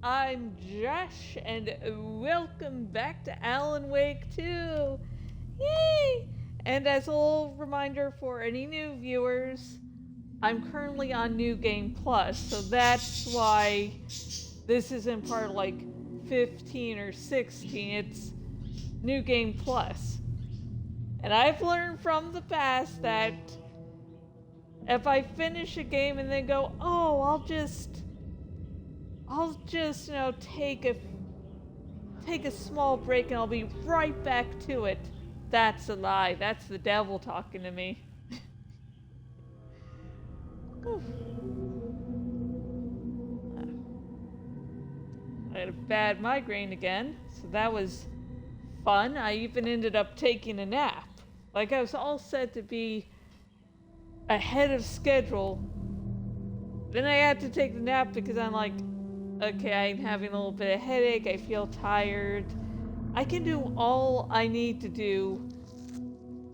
I'm Josh, and welcome back to Alan Wake 2! Yay! And as a little reminder for any new viewers, I'm currently on New Game Plus, so that's why this isn't part of like 15 or 16, it's New Game Plus. And I've learned from the past that if I finish a game and then go, oh, I'll just take a small break and I'll be right back to it. That's a lie. That's the devil talking to me. I had a bad migraine again, so that was fun. I even ended up taking a nap. Like I was all set to be ahead of schedule. Then I had to take the nap because I'm like, okay, I'm having a little bit of headache, I feel tired. I can do all I need to do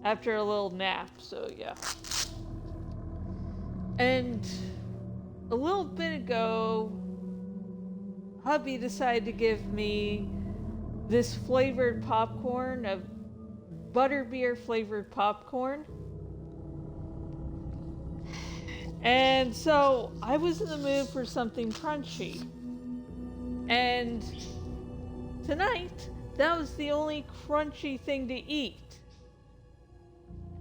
after a little nap, so yeah. And a little bit ago, hubby decided to give me this flavored popcorn, a butterbeer flavored popcorn. And so I was in the mood for something crunchy. And tonight, that was the only crunchy thing to eat.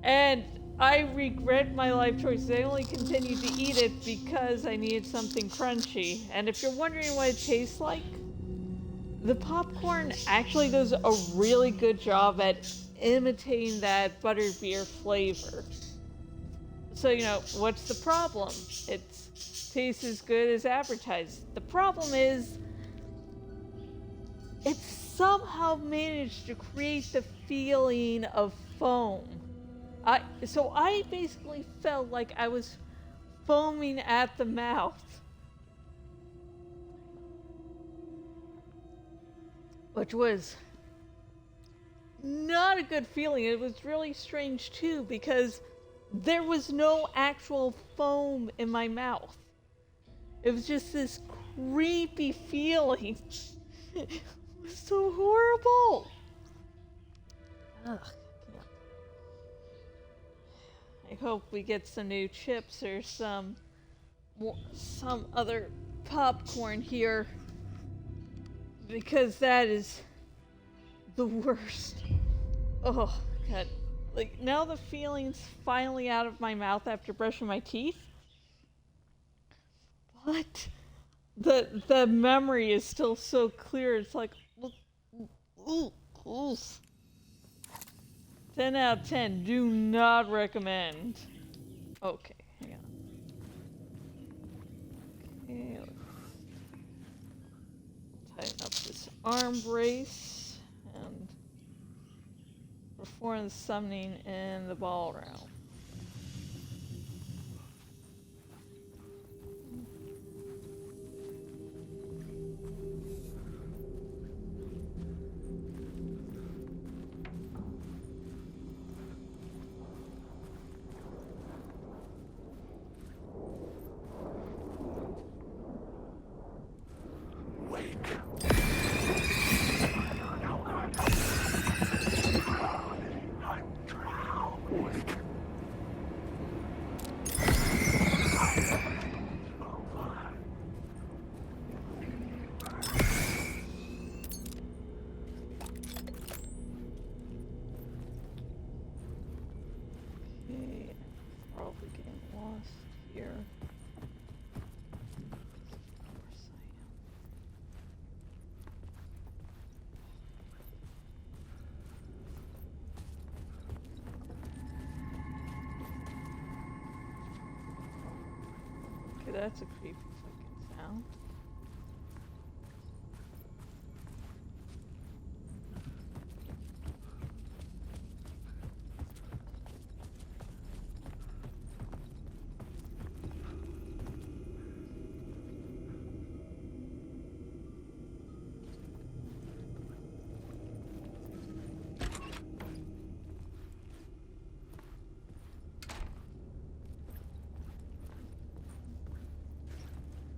And I regret my life choices. I only continued to eat it because I needed something crunchy. And if you're wondering what it tastes like, the popcorn actually does a really good job at imitating that butterbeer flavor. So, what's the problem? It tastes as good as advertised. The problem is, it somehow managed to create the feeling of foam. So I basically felt like I was foaming at the mouth. Which was not a good feeling. It was really strange too because there was no actual foam in my mouth. It was just this creepy feeling. It was so horrible. Ugh. I hope we get some new chips or some other popcorn here, because that is the worst. Oh god. Like, now the feeling's finally out of my mouth after brushing my teeth. But the memory is still so clear. It's like, ooh. 10 out of 10. Do not recommend. Okay, hang on. Okay, let's tighten up this arm brace and perform the summoning in the ball round. That's a creepy fucking sound.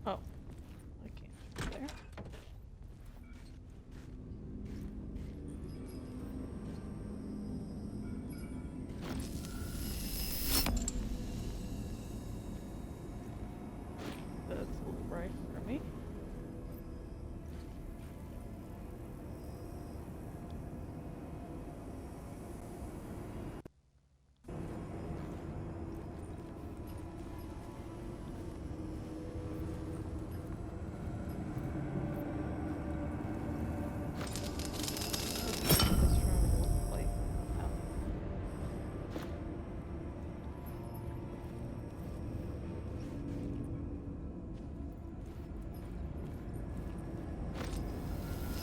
Oh. right for me. This room looks like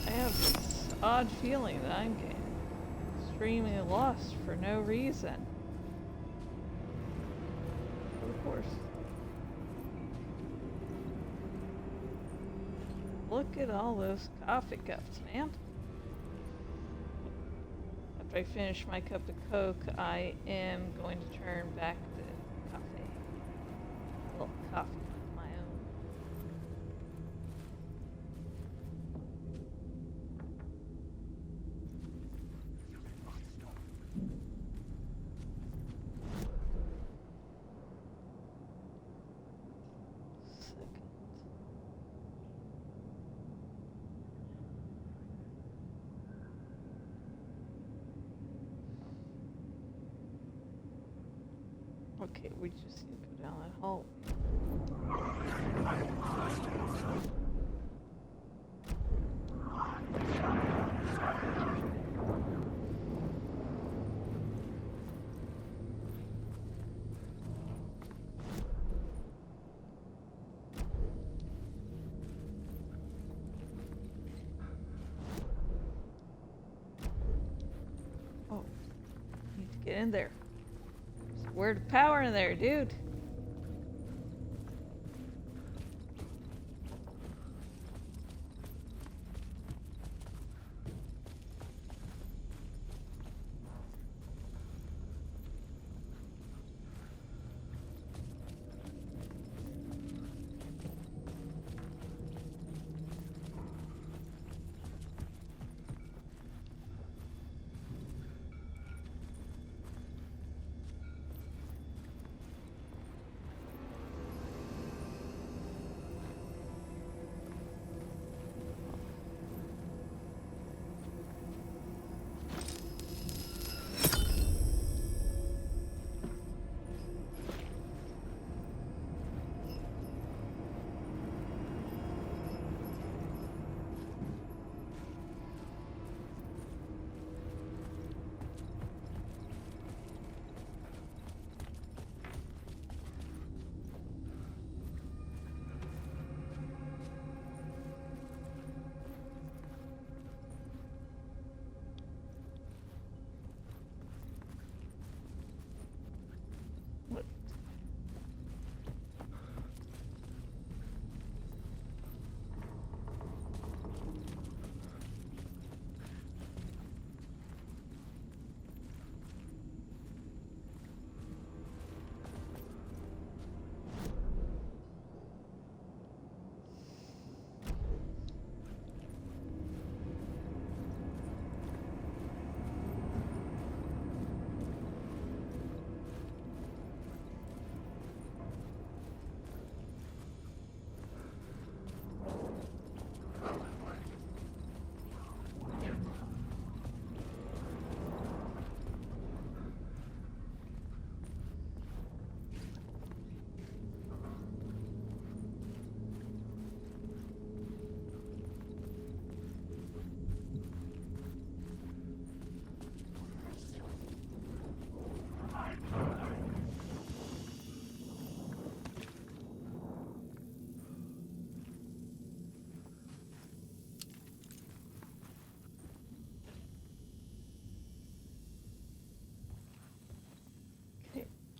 I have this odd feeling that I'm getting extremely lost for no reason. Of course. Look at all those coffee cups, man. After I finish my cup of Coke, I am going to turn back to cafe. A little coffee of my own. Second. Okay, we just need to go down that hall. Oh, need to get in there. There's a word of power in there, dude. What?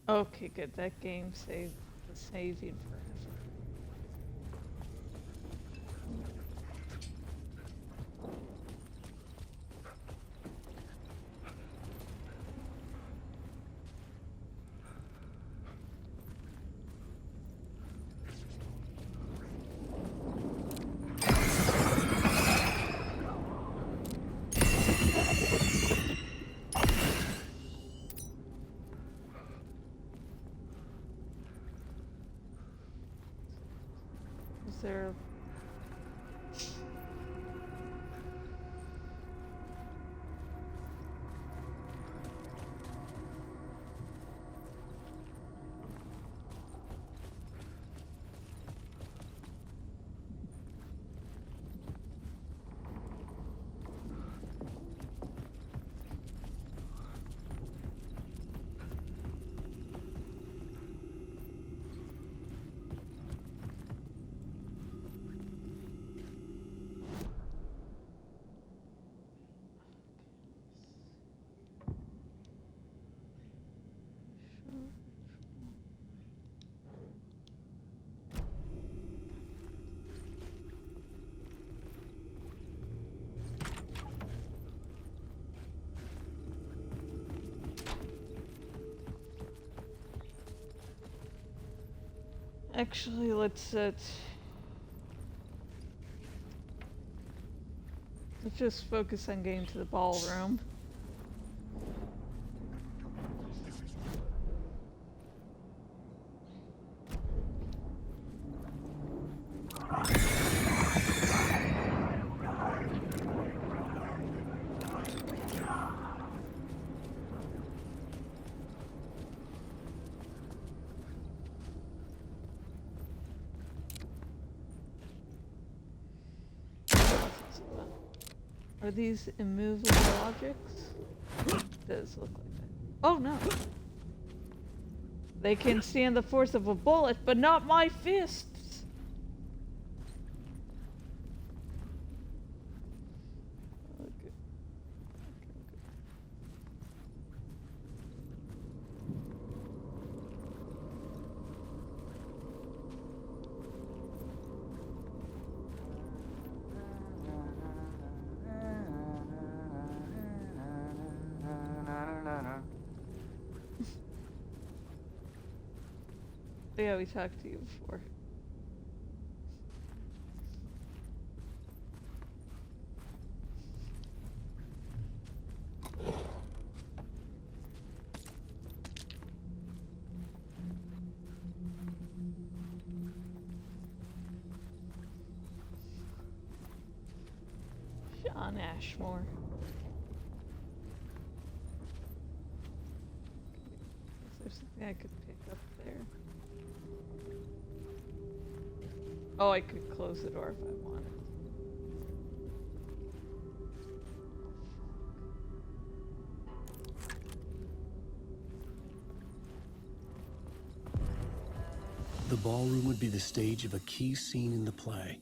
Okay, good. That game saved the saving forever. there... Actually, let's just focus on getting to the ballroom. Are these immovable objects? It does look like that. Oh no! They can stand the force of a bullet, but not my fists! Okay. Yeah, we talked to you before. Shawn Ashmore. Is there something I could pick up there? Oh, I could close the door if I wanted. The ballroom would be the stage of a key scene in the play.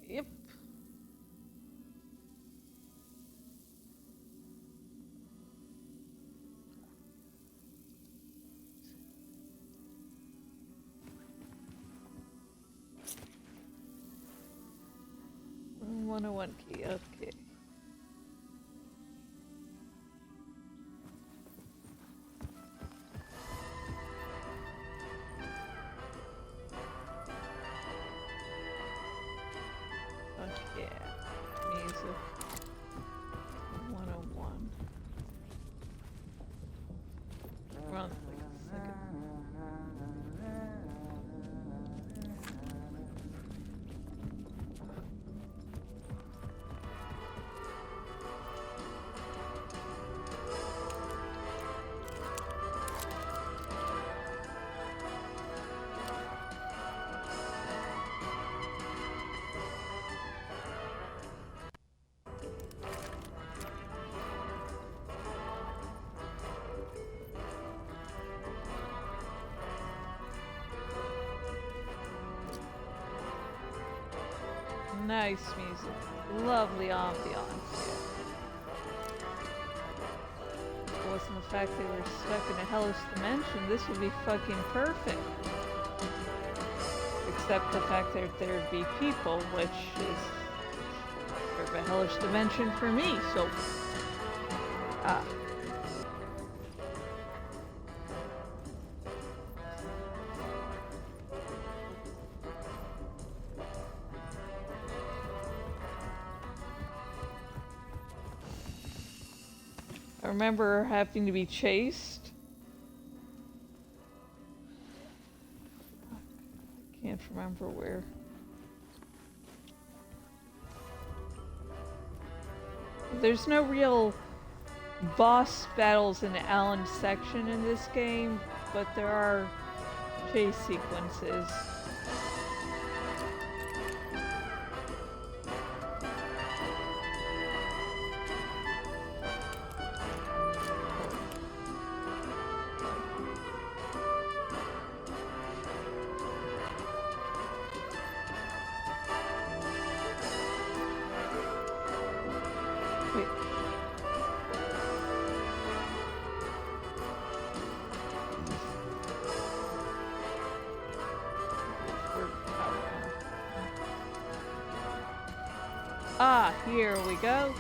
Yep. Mm, 101 key, okay. Okay, music. 101. We're on like a second. Nice music. Lovely ambiance. If it wasn't the fact they were stuck in a hellish dimension, this would be fucking perfect. Except the fact that there'd be people, which is sort of a hellish dimension for me, so... I remember having to be chased. Can't remember where. There's no real boss battles in Alan's section in this game, but there are chase sequences. Wait. Ah, here we go.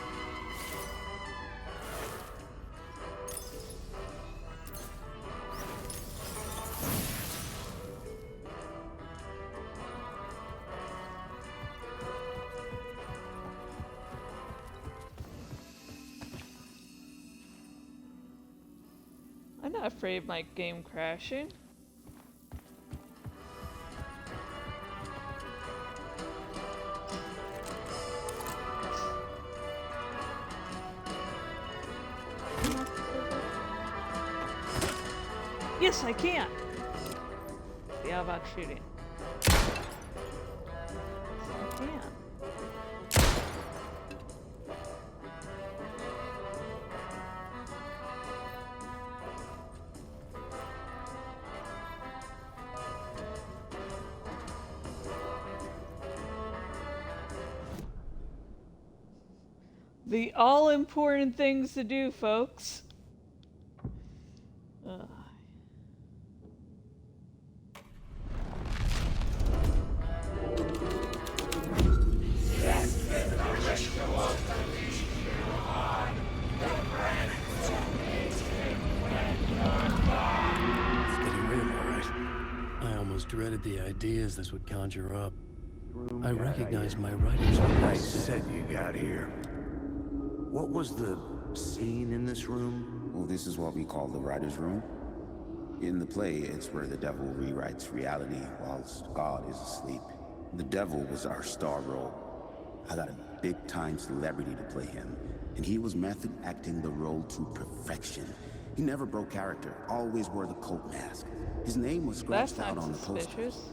I'm not afraid of my game crashing. Yes, I can! See, how about shooting? Yes, I can. The all-important things to do, folks. Ugh. It's getting real, all right. I almost dreaded the ideas this would conjure up. I recognized my writers. I said you got here. What was the scene in this room? Well, this is what we call the writer's room. In the play, it's where the devil rewrites reality whilst God is asleep. The devil was our star role. I got a big-time celebrity to play him, and he was method acting the role to perfection. He never broke character, always wore the cult mask. His name was That's scratched out not on the poster. suspicious.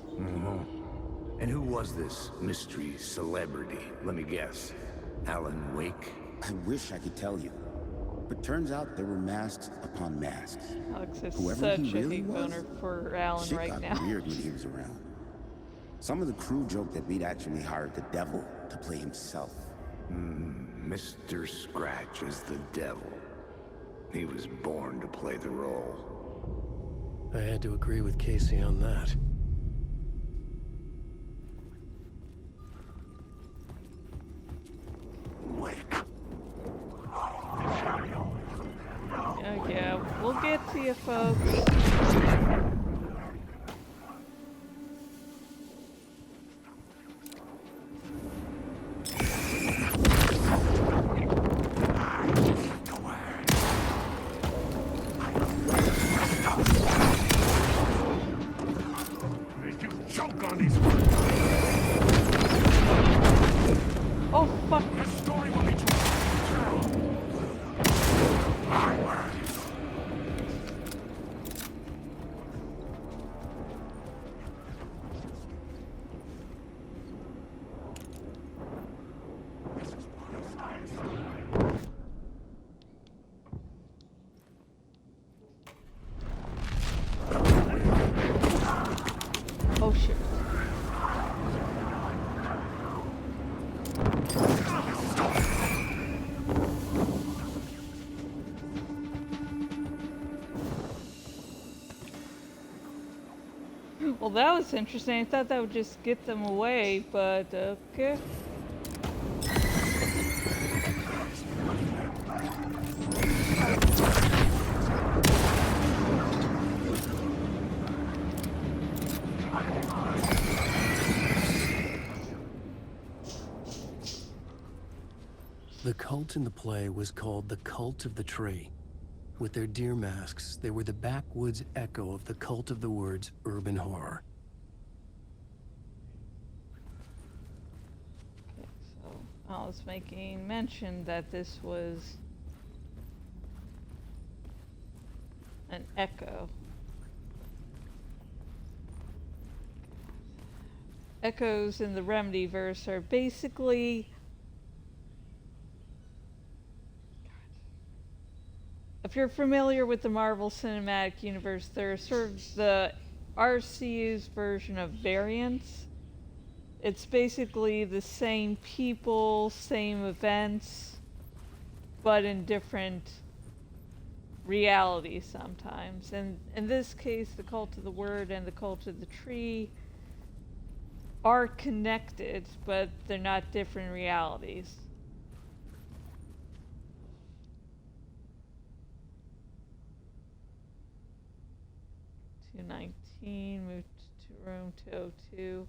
And who was this mystery celebrity? Let me guess. Alan Wake? I wish I could tell you, but turns out there were masks upon masks. Alex is Whoever such he a really big was, boner for Alan shit right got now. weird when he was around. Some of the crew joked that we'd actually hired the devil to play himself. Mr. Scratch is the devil. He was born to play the role. I had to agree with Casey on that. Wake. Yeah, we'll get to you, folks. Make you choke on these words. Oh, fuck. The story will be told. My word. Oh, shit. Well, that was interesting. I thought that would just get them away, but okay. The cult in the play was called the Cult of the Tree. With their deer masks, they were the backwoods echo of the cult of the woods urban horror. I was making mention that this was an echo. Echoes in the Remedyverse are basically, if you're familiar with the Marvel Cinematic Universe, they're sort of the RCU's version of variants. It's basically the same people, same events, but in different realities sometimes. And in this case, the Cult of the Word and the Cult of the Tree are connected, but they're not different realities. Moved to room 202.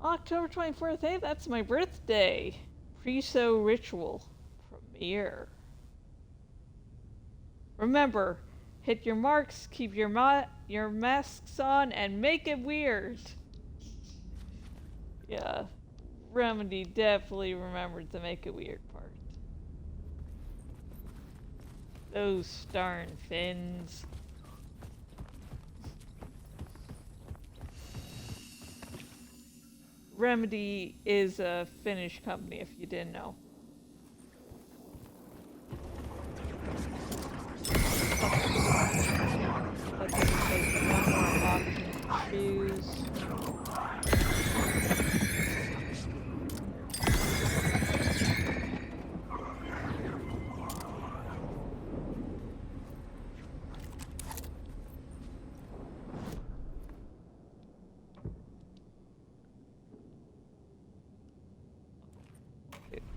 October 24th, hey, that's my birthday. Pre-show ritual premiere. Remember, hit your marks, keep your masks on, and make it weird. Yeah, Remedy definitely remembered to make it weird part. Those darn fins. Remedy is a Finnish company, if you didn't know. Let's take one more option to choose.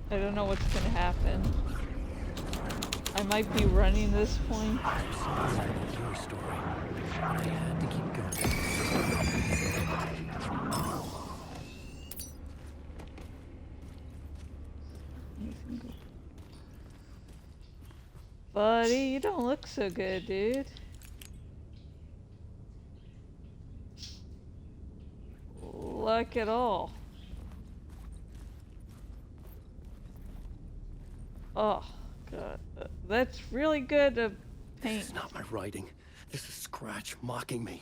I don't know what's gonna happen. I might be running this point. Your story. I had to keep going. Buddy, you don't look so good, dude. Luck at all. Oh, God. That's really good to paint. This is not my writing. This is Scratch mocking me.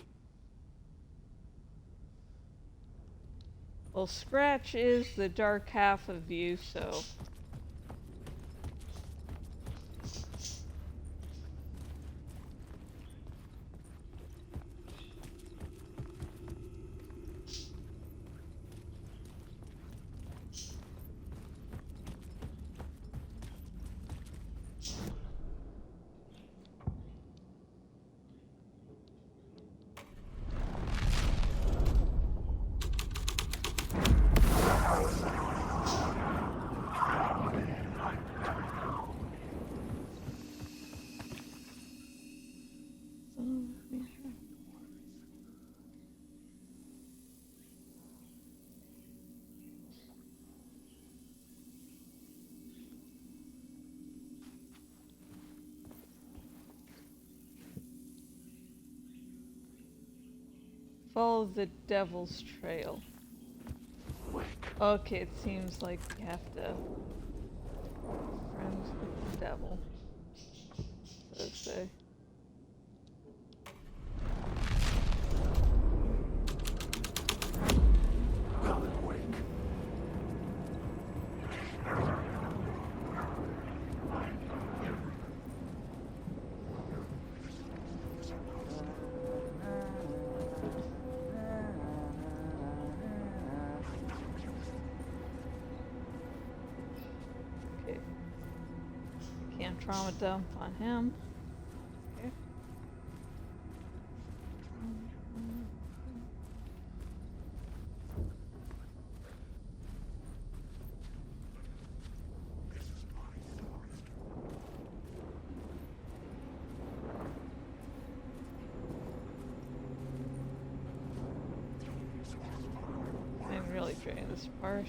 Well, Scratch is the dark half of you, so... Follow the devil's trail. Okay, it seems like you have to friends with the devil. So to say. Can't trauma dump on him. Okay. I'm really enjoying this part.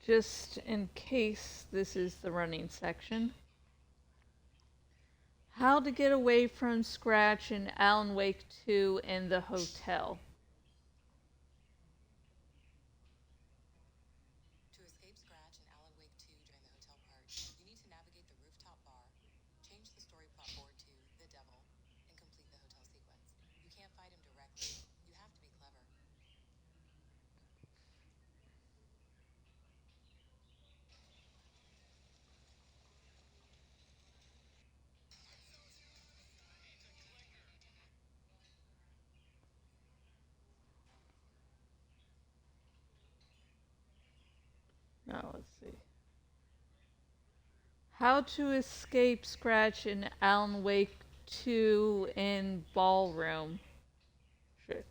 just in case this is the running section. How to get away from Scratch in Alan Wake 2 in the hotel. To escape Scratch in Alan Wake 2 during the hotel part, you need to navigate the rooftop bar, change the story plot forward to the devil, and complete the hotel sequence. You can't fight him directly. You have to be clever. Now let's see. How to escape Scratch in Alan Wake 2 in ballroom. Shit.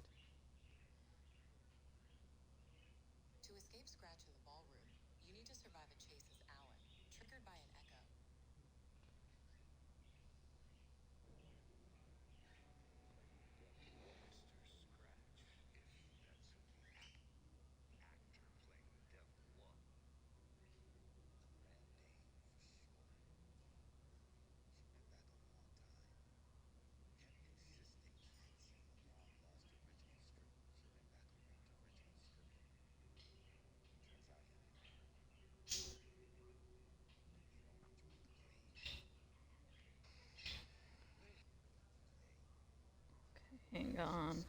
To escape Scratch in the ballroom, you need to survive a chase as Alan, triggered by an echo. Hang on.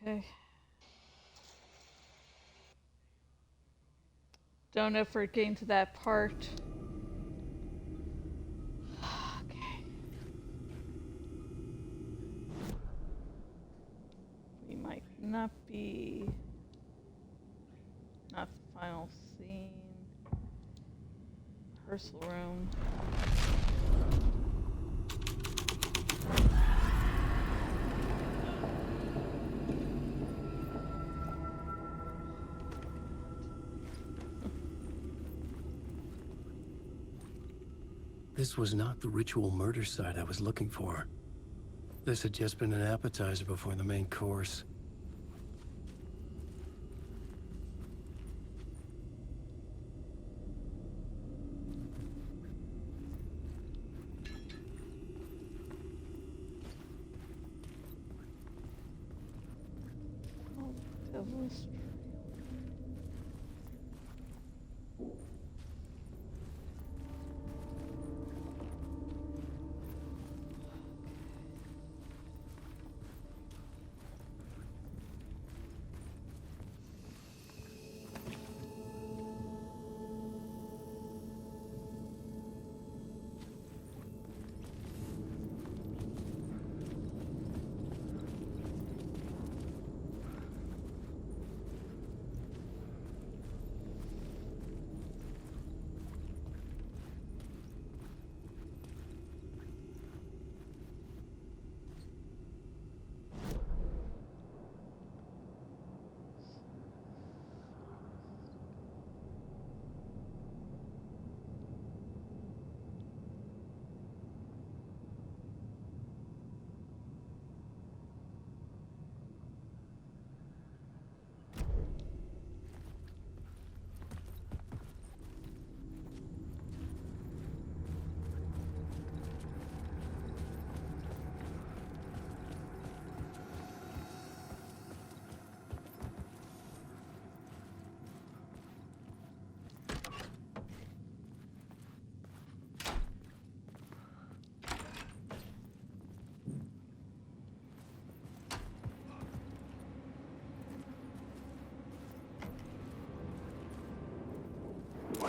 Okay. Don't know if we're getting to that part. Okay. We might not be. Not the final scene. Rehearsal room. This was not the ritual murder site I was looking for. This had just been an appetizer before the main course. Oh, devil's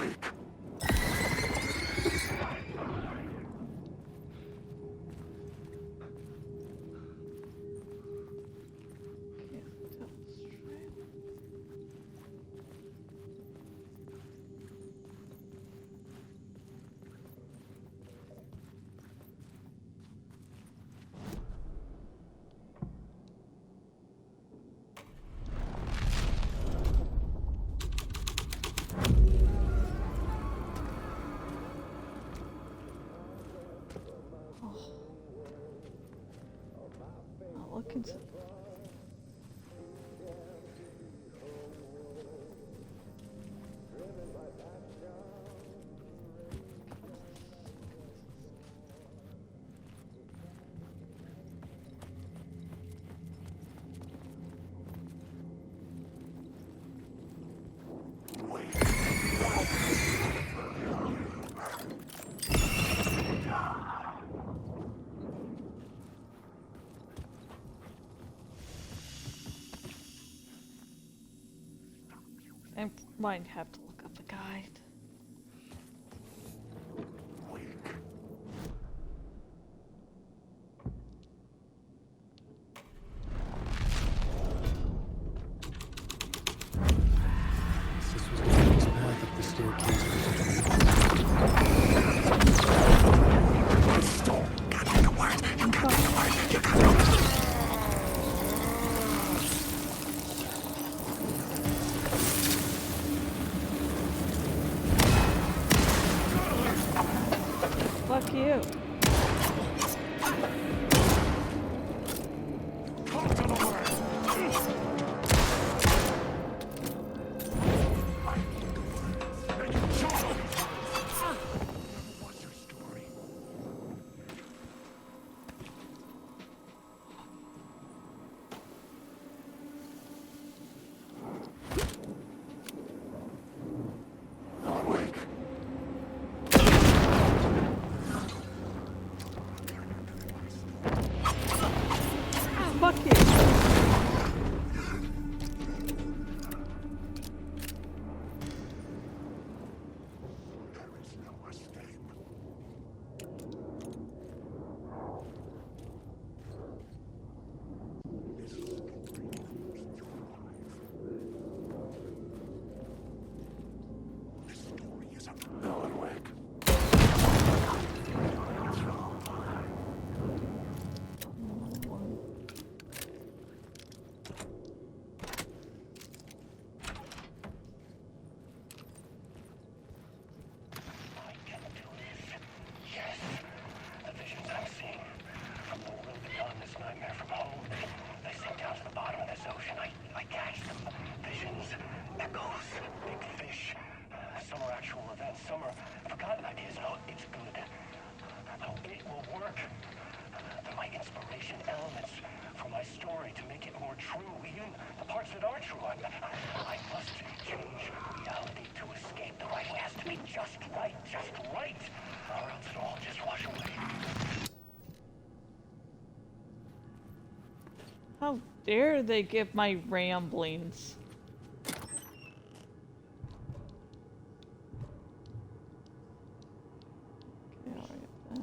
Can't tell straight. Oh, look into. I might have to look up a guide. This was the next path up the staircase. Fuck you. Fuck you. Alan Wake. I can do this. Yes. The visions I'm seeing from the world beyond this nightmare from home, they sink down to the bottom of this ocean. I catch them. Visions, echoes, big fish. Some are actual events, some are forgotten ideas. No, it's good. No, it will work. They're my inspiration, elements for my story to make it more true, even the parts that aren't true. I must change reality to escape. The writing has to be just right, or else it'll all just wash away. How dare they give my ramblings? Okay, I'll write that.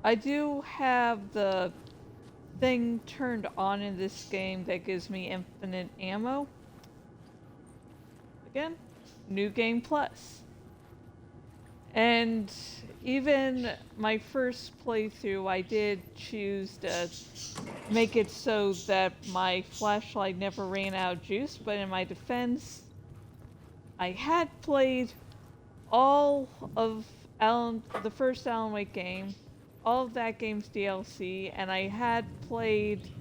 I do have the thing turned on in this game that gives me infinite ammo. Again, New Game Plus. And even my first playthrough, I did choose to make it so that my flashlight never ran out of juice, but in my defense, I had played all of the first Alan Wake game, all of that game's DLC, and I had played... Okay,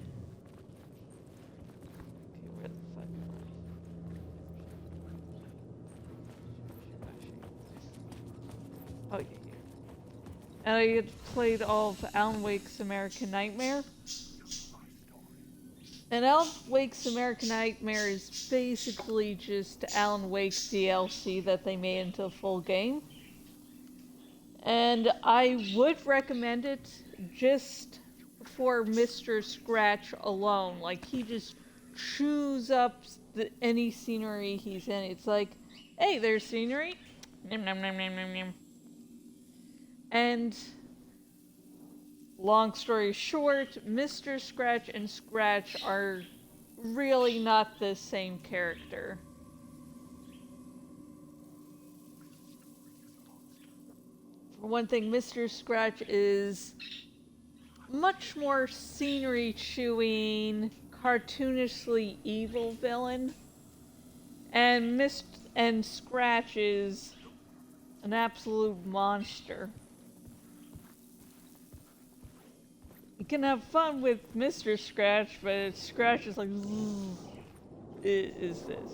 where the fuck am I? Oh, yeah, yeah. And I had played all of Alan Wake's American Nightmare. And Alan Wake's American Nightmare is basically just Alan Wake's DLC that they made into a full game. And I would recommend it just for Mr. Scratch alone. Like, he just chews up any scenery he's in. It's like, hey, there's scenery. Nom, nom, nom, nom, nom, nom. And long story short, Mr. Scratch and Scratch are really not the same character. For one thing, Mr. Scratch is much more scenery chewing, cartoonishly evil villain. And Scratch is an absolute monster. You can have fun with Mr. Scratch, but Scratch is like, is this?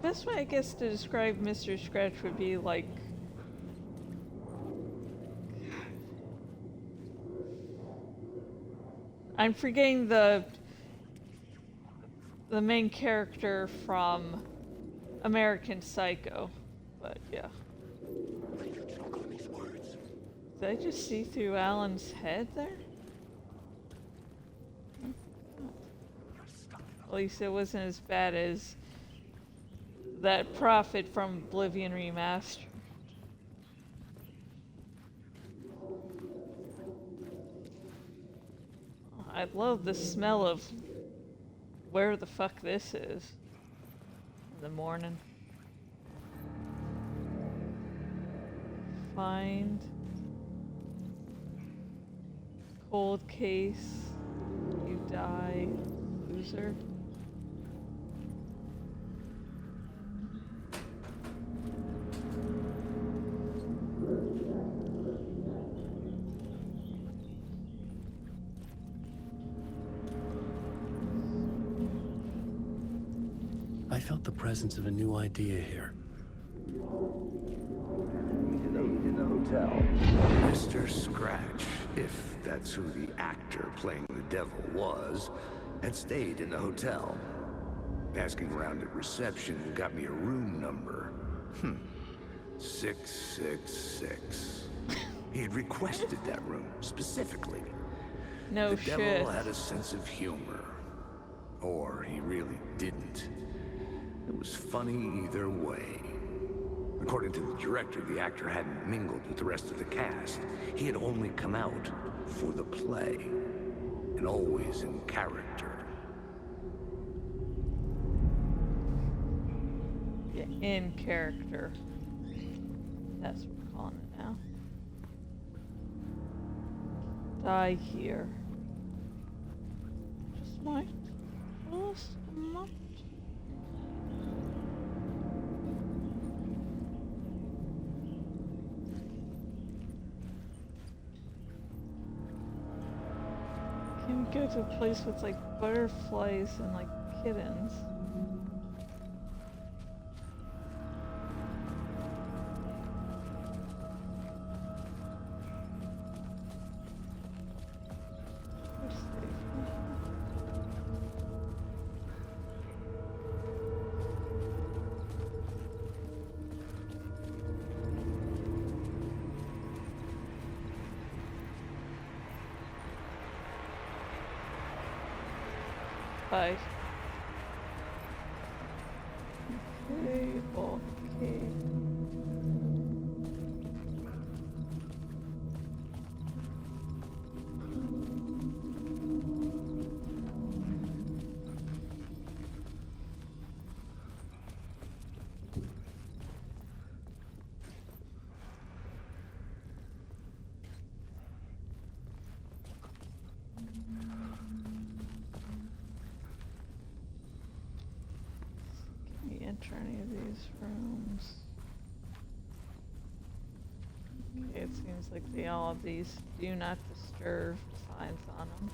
Best way, I guess, to describe Mr. Scratch would be like, I'm forgetting the main character from American Psycho, but yeah. Did I just see through Alan's head there? At least it wasn't as bad as that Prophet from Oblivion Remastered. I love the smell of where the fuck this is in the morning. Find cold case. You die, loser. I felt the presence of a new idea here. In the hotel. Mr. Scratch, if that's who the actor playing the devil was, had stayed in the hotel. Asking around at reception got me a room number. 666. He had requested that room, specifically. No The shit. devil had a sense of humor. Or he really didn't. It was funny either way. According to the director, the actor hadn't mingled with the rest of the cast. He had only come out for the play, and always in character. Yeah, in character. That's what we're calling it now. Die here. Just might. Just might. Can we go to a place with like butterflies and like kittens? We're safe. Bye. Okay, okay. Can we enter any of these rooms? Okay, it seems like they all have these do not disturb signs on them.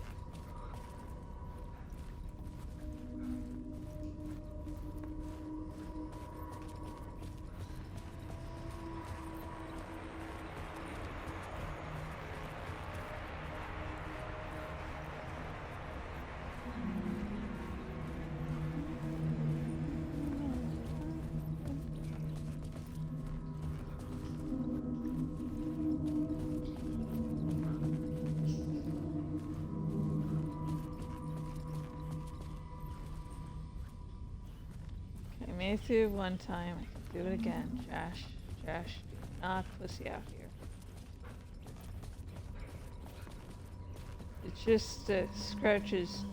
Okay, made it through one time. I can Do it again, Josh. Josh, do not pussy out here. It's just Scratch's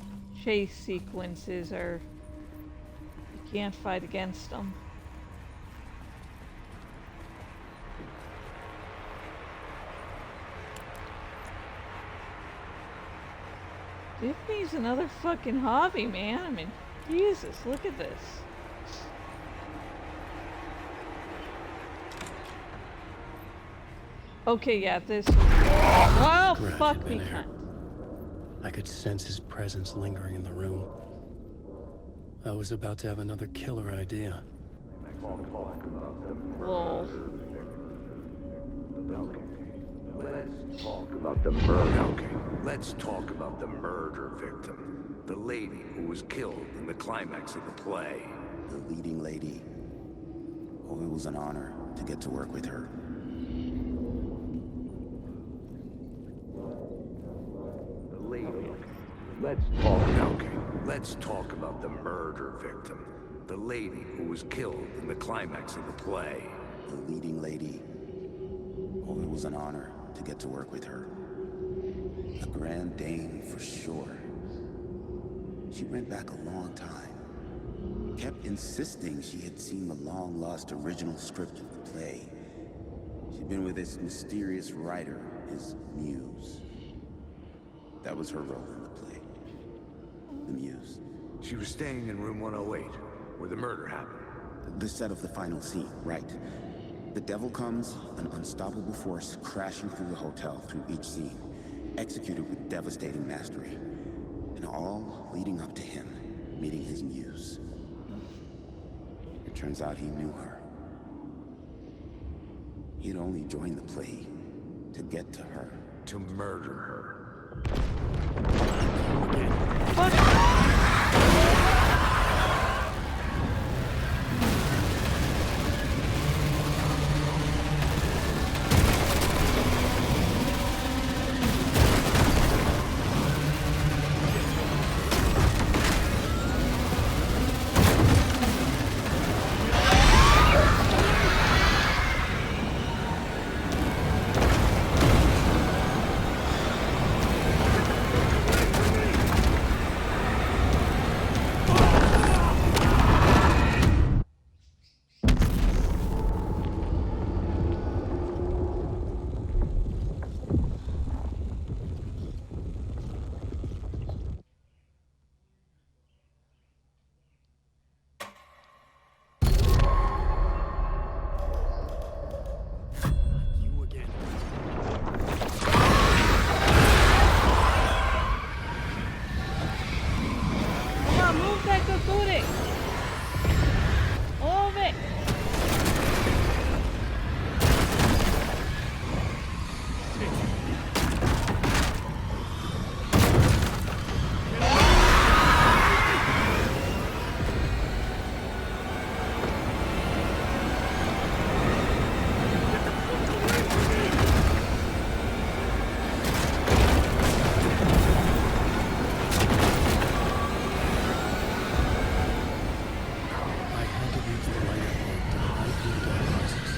chase sequences are... You can't fight against them. Disney's another fucking hobby, man. I mean, Jesus, look at this. Okay, yeah, this was... Oh, Scratch fuck had me, been there. cunt. I could sense his presence lingering in the room. I was about to have another killer idea. Lol. Let's talk about the murder. Okay, let's talk about the murder victim. The lady who was killed in the climax of the play. The leading lady. Oh, it was an honor to get to work with her. The lady. Let's talk. Okay, let's talk about the murder victim. The lady who was killed in the climax of the play. The leading lady. Oh, it was an honor to get to work with her. A grand dame for sure. She went back a long time. Kept insisting she had seen the long-lost original script of the play. She'd been with this mysterious writer, his muse. That was her role in the play. The muse. She was staying in room 108, where the murder happened. The set of the final scene, right. The devil comes, an unstoppable force crashing through the hotel through each scene, executed with devastating mastery, and all leading up to him meeting his muse. It turns out he knew her. He'd only joined the play to get to her. To murder her. You again. Come on, move that good booty. Move it. I had to use the light at to hide through the dark places.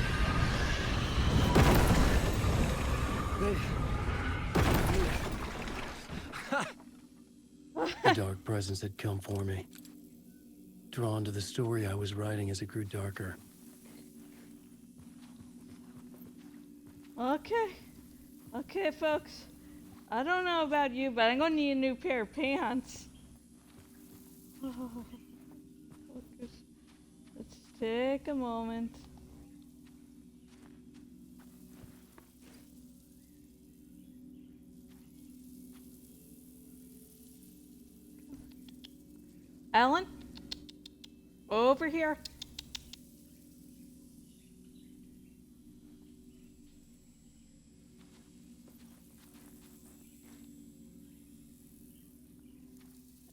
The dark presence had come for me. Drawn to the story I was writing as it grew darker. Okay. Okay, folks. I don't know about you, but I'm gonna need a new pair of pants. Let's take a moment. Alan? Over here.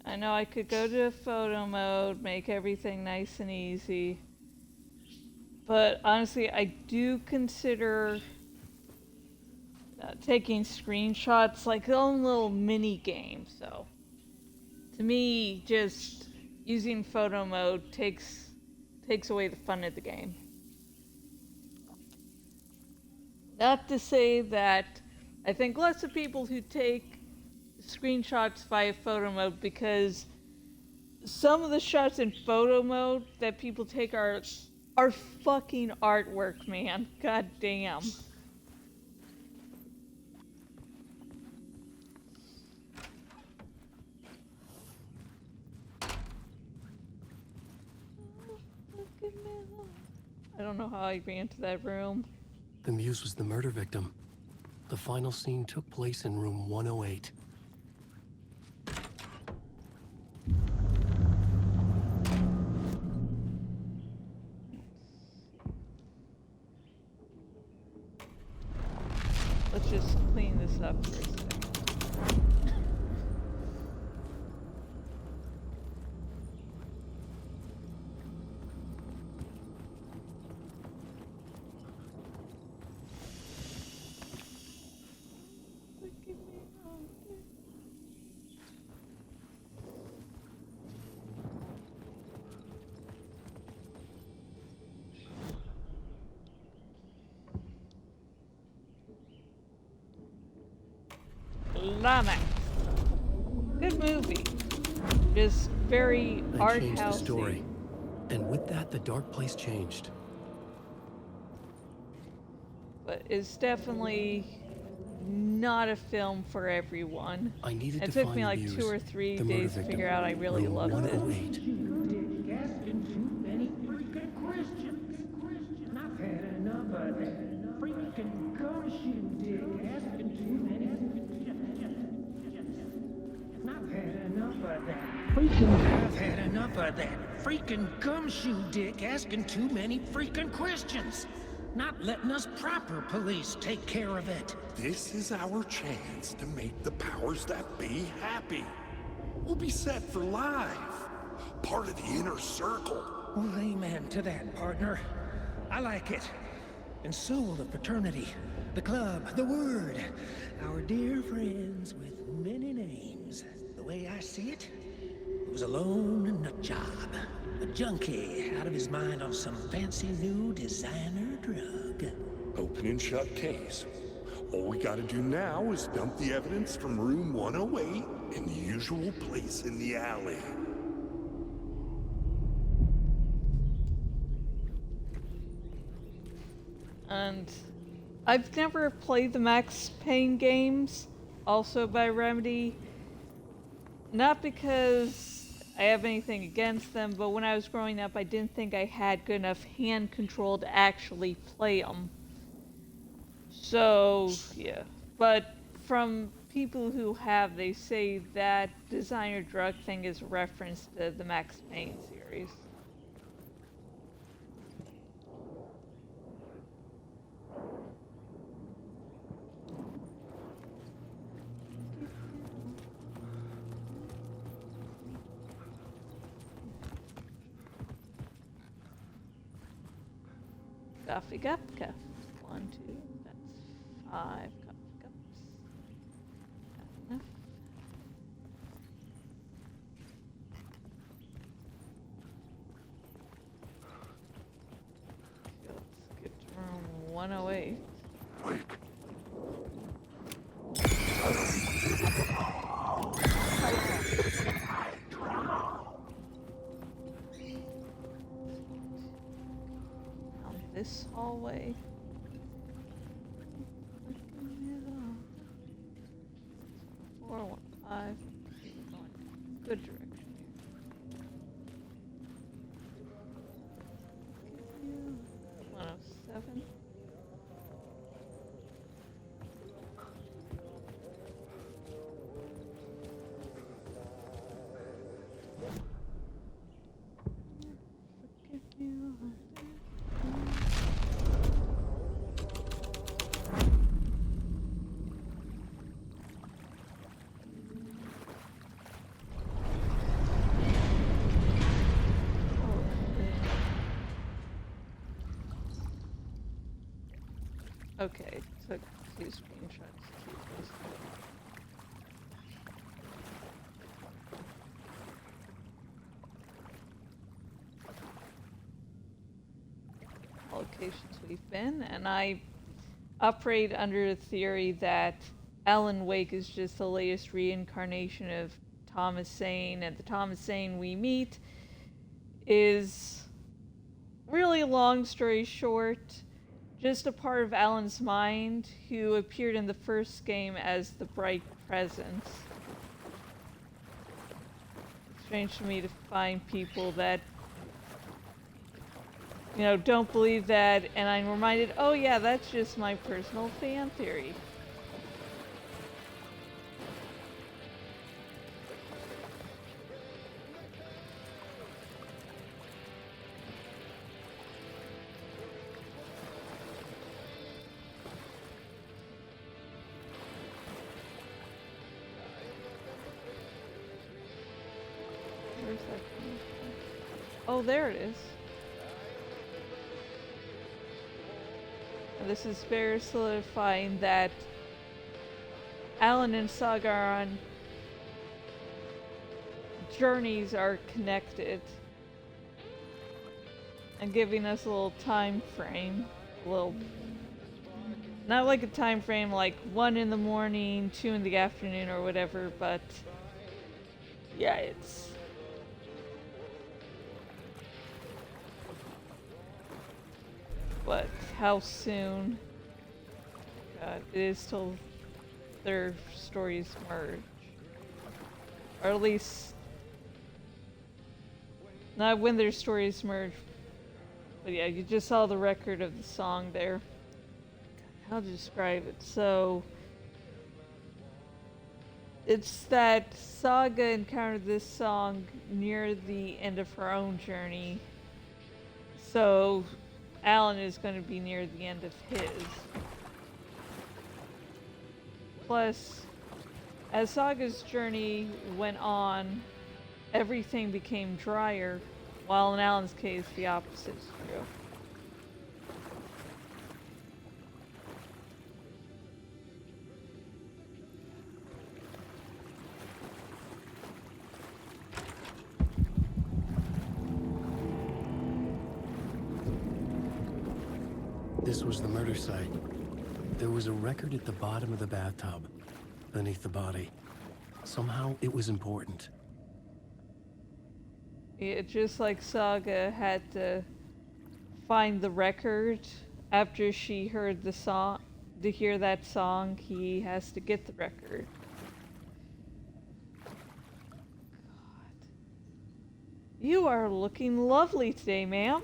I know I could go to photo mode, make everything nice and easy. But honestly, I do consider taking screenshots like a little mini game. So to me, just using photo mode takes away the fun of the game. Not to say that I think less of people who take screenshots via photo mode, because some of the shots in photo mode that people take are fucking artwork, man. God damn. I don't know how I ran to that room. The Muse was the murder victim. The final scene took place in room 108. Let's just clean this up for a second. Lanax. Good movie. Just very I art changed the housey. story. And with that, the dark place changed. But it's definitely not a film for everyone. I needed It to took find me the like Muse, 2 or 3 the murder days to victim. figure out I really Room loved it. 108. Asking too many freaking questions. And I've had enough of that. Freaking gumshoe dick asking too many. And I've had enough of that. I've had enough of that. Freaking gumshoe dick asking too many freaking questions. Not letting us proper police take care of it. This is our chance to make the powers that be happy. We'll be set for life. Part of the inner circle. Well, amen to that, partner. I like it. And so will the fraternity, the club, the word. Our dear friends with many names. The way I see it, it was a lone nut job. A junkie out of his mind on some fancy new designer drug. Open and shut case. All we gotta do now is dump the evidence from room 108 in the usual place in the alley. And I've never played the Max Payne games, also by Remedy. Not because I have anything against them, but when I was growing up, I didn't think I had good enough hand control to actually play them. So, yeah. But from people who have, they say that designer drug thing is a reference to the Max Payne series. Coffee cup, cup. 1, 2, that's 5 coffee cups. That's enough. Let's get to room 108. Down this hallway. 415. Good direction here. 107. Okay, took 2 screenshots to keep this. Locations we've been, and I operate under the theory that Alan Wake is just the latest reincarnation of Thomas Zane, and the Thomas Zane we meet is, really long story short, just a part of Alan's mind who appeared in the first game as the Bright Presence. It's strange to me to find people that, don't believe that, and I'm reminded, oh yeah, that's just my personal fan theory. Where's that coming from? Oh, there it is. And this is very solidifying that Alan and Saga on journeys are connected, and giving us a little time frame, not like a time frame like 1 in the morning, 2 in the afternoon or whatever, but yeah, it's but how soon? God, it is till their stories merge. Or at least, not when their stories merge. But yeah, you just saw the record of the song there. How to describe it? So, it's that Saga encountered this song near the end of her own journey. So, Alan is going to be near the end of his. Plus, as Saga's journey went on, everything became drier, while in Alan's case, the opposite is true. This was the murder site. There was a record at the bottom of the bathtub, beneath the body. Somehow it was important. Yeah, just like Saga had to find the record after she heard the song. To hear that song, he has to get the record. God. You are looking lovely today, ma'am.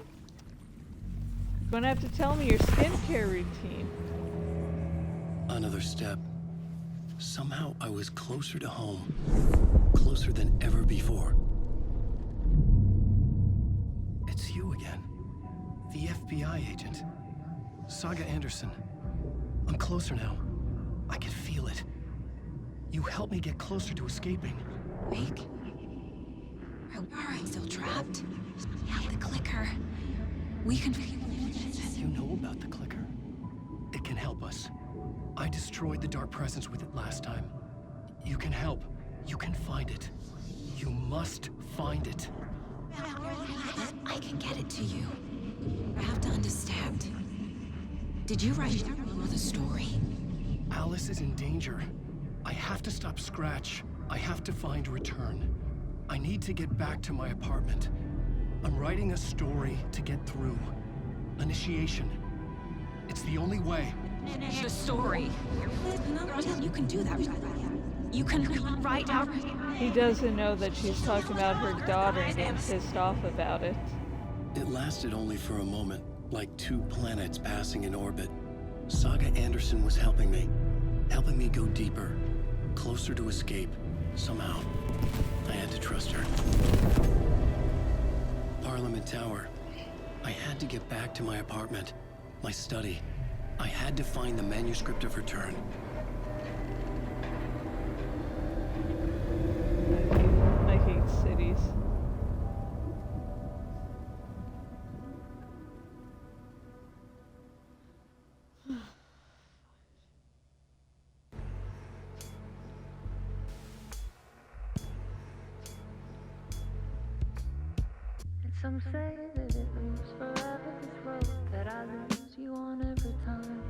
You're gonna have to tell me your skincare routine. Another step. Somehow I was closer to home. Closer than ever before. It's you again. The FBI agent. Saga Anderson. I'm closer now. I can feel it. You helped me get closer to escaping. Wake? Are we still trapped? Yeah, the clicker. We can... You know about the clicker. It can help us. I destroyed the Dark Presence with it last time. You can help. You can find it. You must find it. I can get it to you. I have to understand. Did you write the story? Alice is in danger. I have to stop Scratch. I have to find Return. I need to get back to my apartment. I'm writing a story to get through. Initiation. It's the only way. The story. You can do that. You can write out... He doesn't know that she's talking about her daughter and getting pissed off about it. It lasted only for a moment, like 2 planets passing in orbit. Saga Anderson was helping me go deeper, closer to escape. Somehow, I had to trust her. Parliament Tower. I had to get back to my apartment, my study. I had to find the manuscript of Return. I hate cities. And some say that it moves forever, this road that I lose you on every time.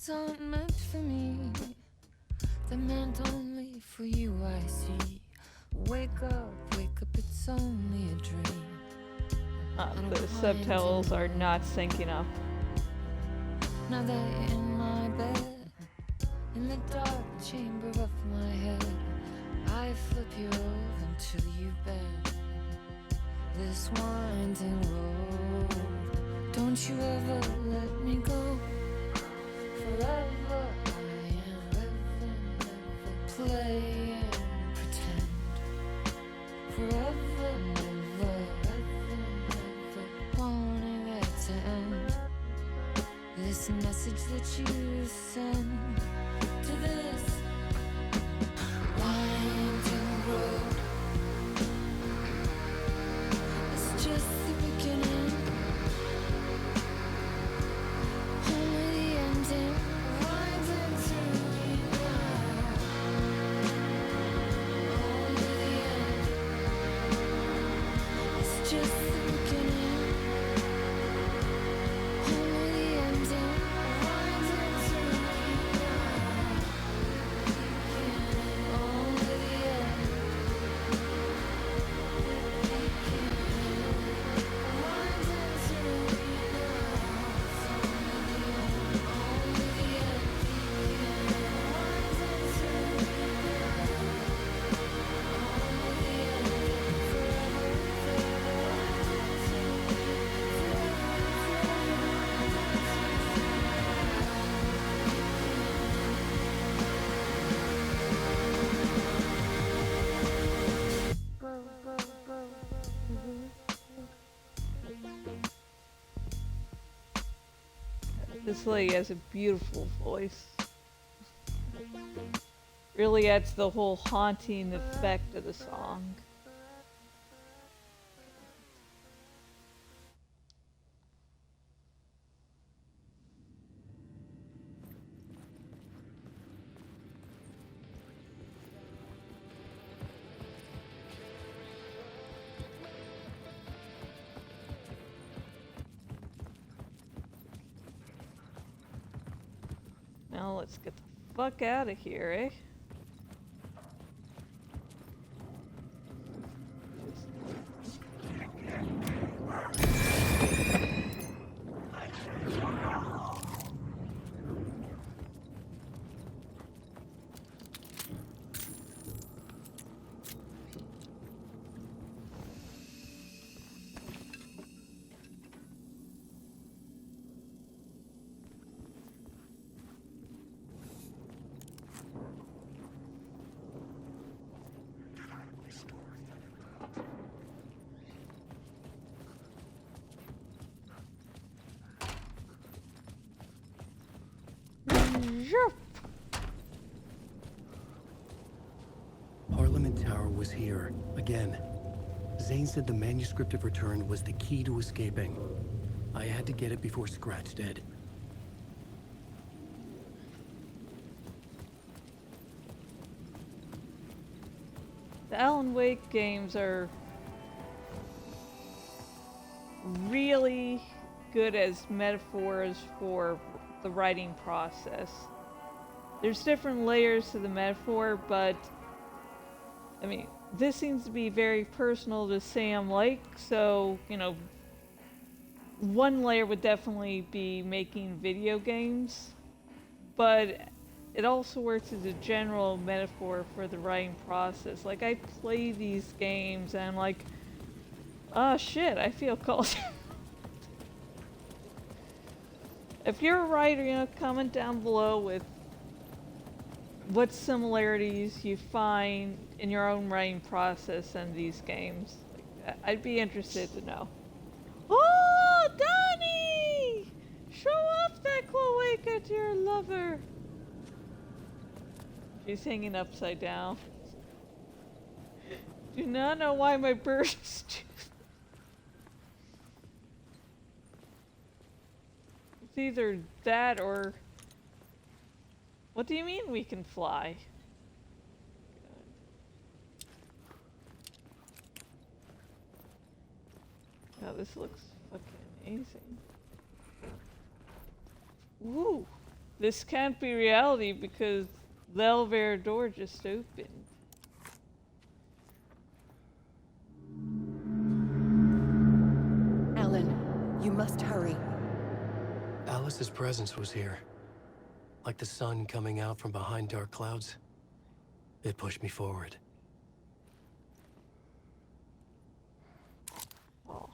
words aren't meant for me. They're meant only for you, I see. Wake up, it's only a dream. The subtitles are not syncing up. Now that you're in my bed, in the dark chamber of my head, I flip you over until you bend this winding road. Don't you ever let me go. Forever I am play and pretend. Forever, never, wanting it to end. This message that you send to this winding road is just the beginning. Only the ending winds into me now. Only the end is just the beginning. Only the ending winds into me now. Only the end winds into me This lady has a beautiful voice. Really adds the whole haunting effect of the song. Now let's get the fuck out of here, eh? Parliament Tower was here, again. Zane said the manuscript of Return was the key to escaping. I had to get it before Scratch did. The Alan Wake games are really good as metaphors for the writing process. There's different layers to the metaphor, but I mean, this seems to be very personal to Sam Lake, so, you know, one layer would definitely be making video games, but it also works as a general metaphor for the writing process. Like, I play these games and I'm like, oh shit, I feel called. If you're a writer, you know, comment down below with what similarities you find in your own writing process in these games. Like, I'd be interested to know. Oh, Donnie! Show off that cloaca to your lover. She's hanging upside down. Do not know why my bird's It's either that or... What do you mean we can fly? God. Oh, this looks fucking amazing. Woo! this can't be reality because the elevator door just opened. Alan, you must hurry. Alice's presence was here. Like the sun coming out from behind dark clouds. It pushed me forward. Oh.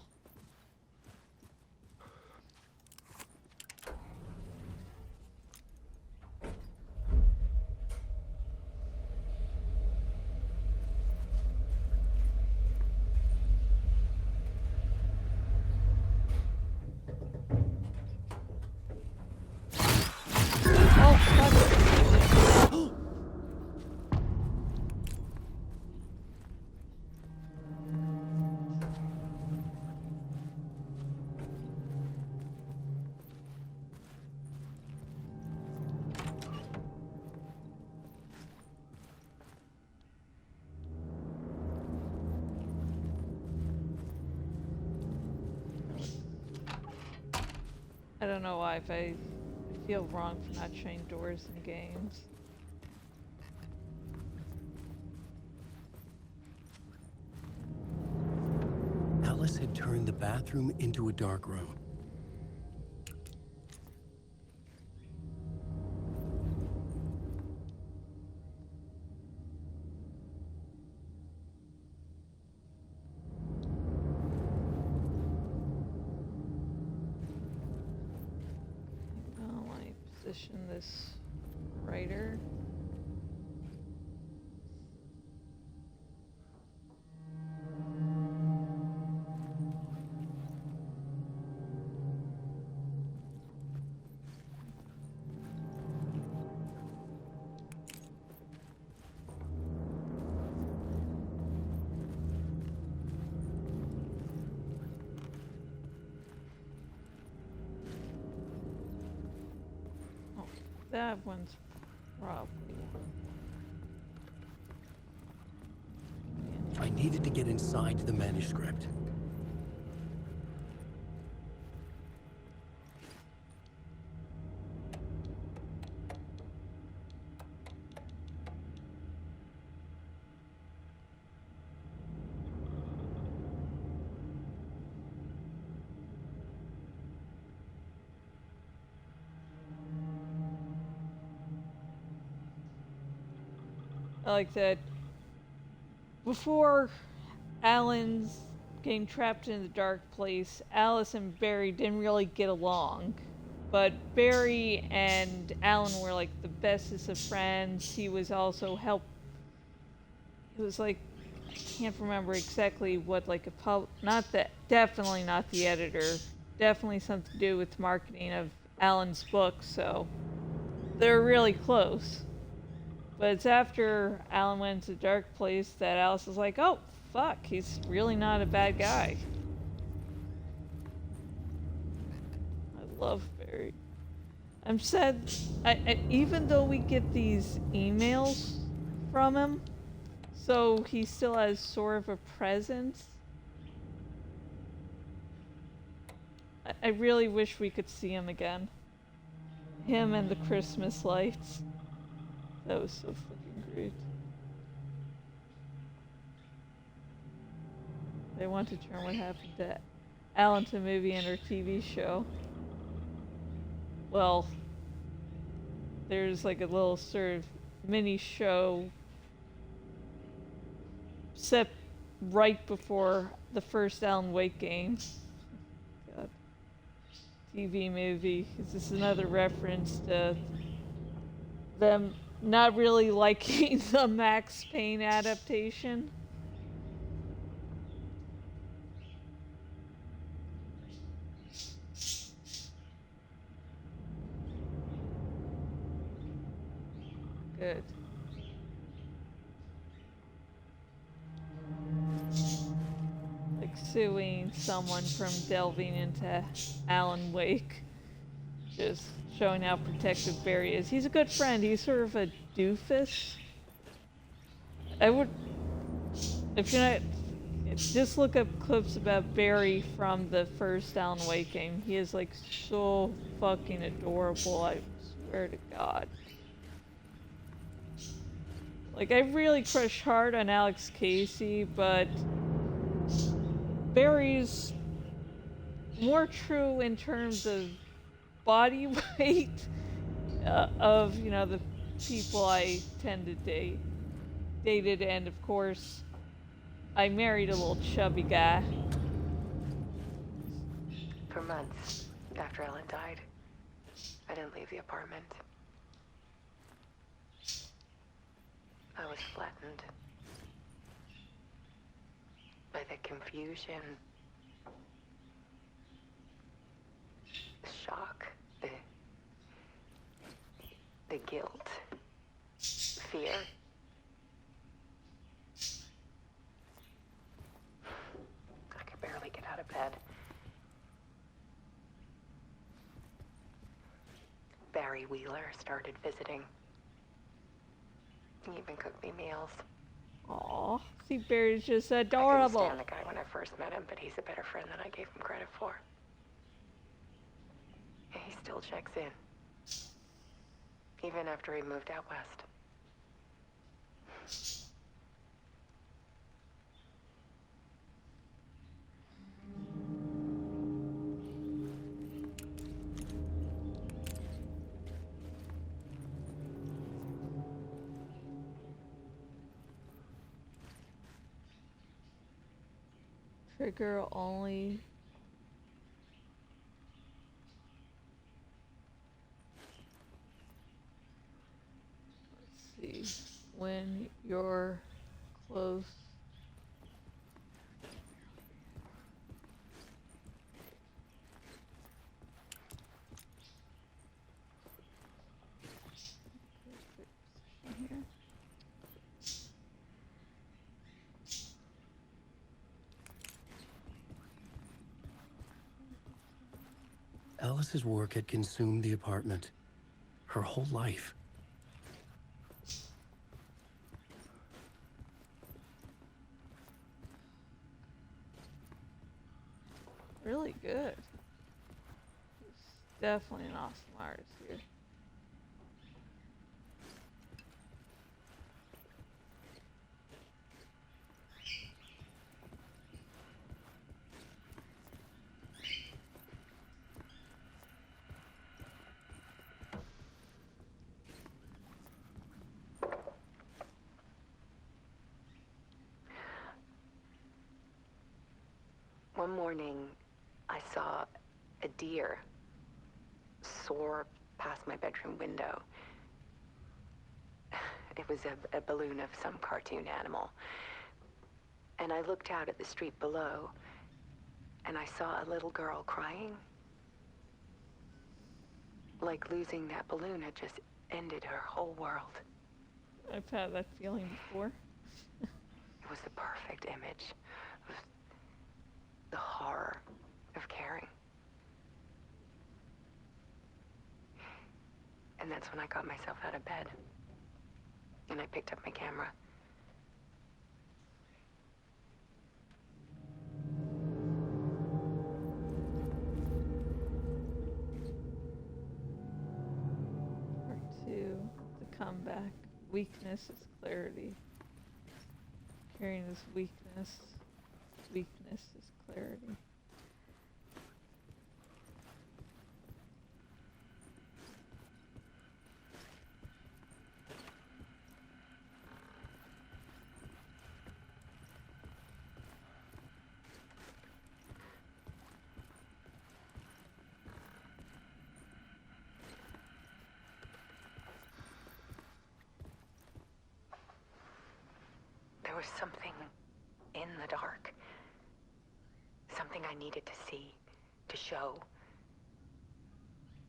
I don't know why, if I feel wrong for not showing doors in games. Alice had turned the bathroom into a dark room. Position this writer. That one's probably... I needed to get inside the manuscript. I like that before Alan's getting trapped in the dark place, Alice and Barry didn't really get along. But Barry and Alan were like the bestest of friends. He was also it was like, I can't remember exactly what, like definitely not the editor. Definitely something to do with the marketing of Alan's book, so they're really close. But it's after Alan went to the dark place that Alice is like, oh, fuck, he's really not a bad guy. I love Barry. I'm sad, even though we get these emails from him, so he still has sort of a presence. I really wish we could see him again. Him and the Christmas lights. That was so fucking great. They want to turn what happened to Alan to movie and her TV show. Well, there's like a little sort of mini show set right before the first Alan Wake game. God. TV movie. Is this another reference to them not really liking the Max Payne adaptation? Good. Like suing someone from delving into Alan Wake. Just showing how protective Barry is. He's a good friend. He's sort of a doofus. I would, if you're not, just look up clips about Barry from the first Alan Wake game. He is like so fucking adorable. I Swear to God. Like, I really crush hard on Alex Casey, but Barry's more true in terms of body weight of, you know, the people I tend to dated, and of course, I married a little chubby guy. For months after Ellen died, I didn't leave the apartment. I was flattened by the confusion, the shock, the guilt, fear. I could barely get out of bed. Barry Wheeler started visiting. He even cooked me meals. Aw, see, Barry's just I adorable. couldn't stand the guy when I first met him, but he's a better friend than I gave him credit for. And he still checks in. Even after he moved out west. Trigger only. Let's see. When you're close. Here. Alice's work had consumed the apartment. Her whole life. Really good. He's definitely an awesome artist here. One morning, I saw a deer soar past my bedroom window. It was a balloon of some cartoon animal. And I looked out at the street below, and I saw a little girl crying. Like losing that balloon had just ended her whole world. I've had that feeling before. It was the perfect image of the horror of caring. And that's when I got myself out of bed. And I picked up my camera. Part 2, the comeback. Weakness is clarity. Carrying this weakness. Weakness is clarity. There was something in the dark. Something I needed to see, to show.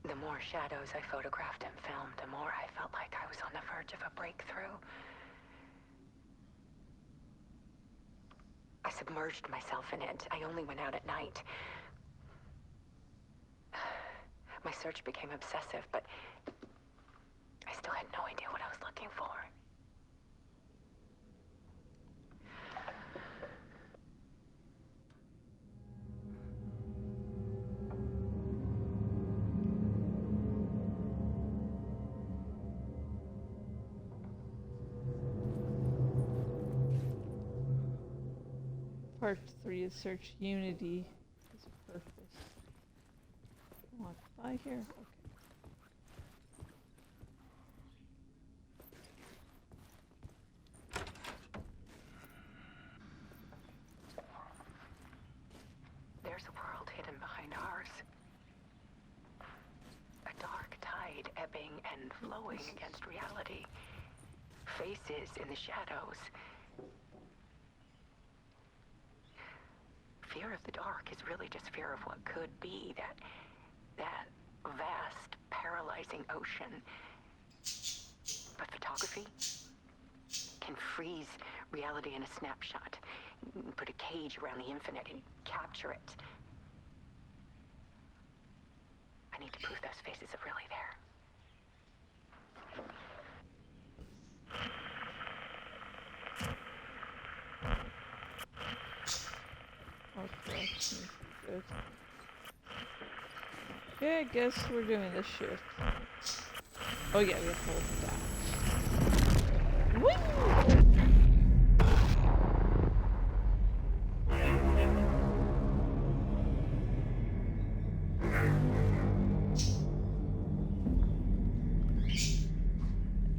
The more shadows I photographed and filmed, the more I felt like I was on the verge of a breakthrough. I submerged myself in it. I only went out at night. My search became obsessive, but I still had no idea what I was looking for. Part 3 is search Unity as a purpose. Walk by here? Okay. There's a world hidden behind ours. A dark tide ebbing and flowing against reality. Faces in the shadows. Fear of the dark is really just fear of what could be, that vast, paralyzing ocean. But photography can freeze reality in a snapshot, put a cage around the infinite and capture it. I need to prove those faces are really there. Okay, good. Yeah, I guess we're doing this shift. Oh yeah, we have to hold it down. Woo!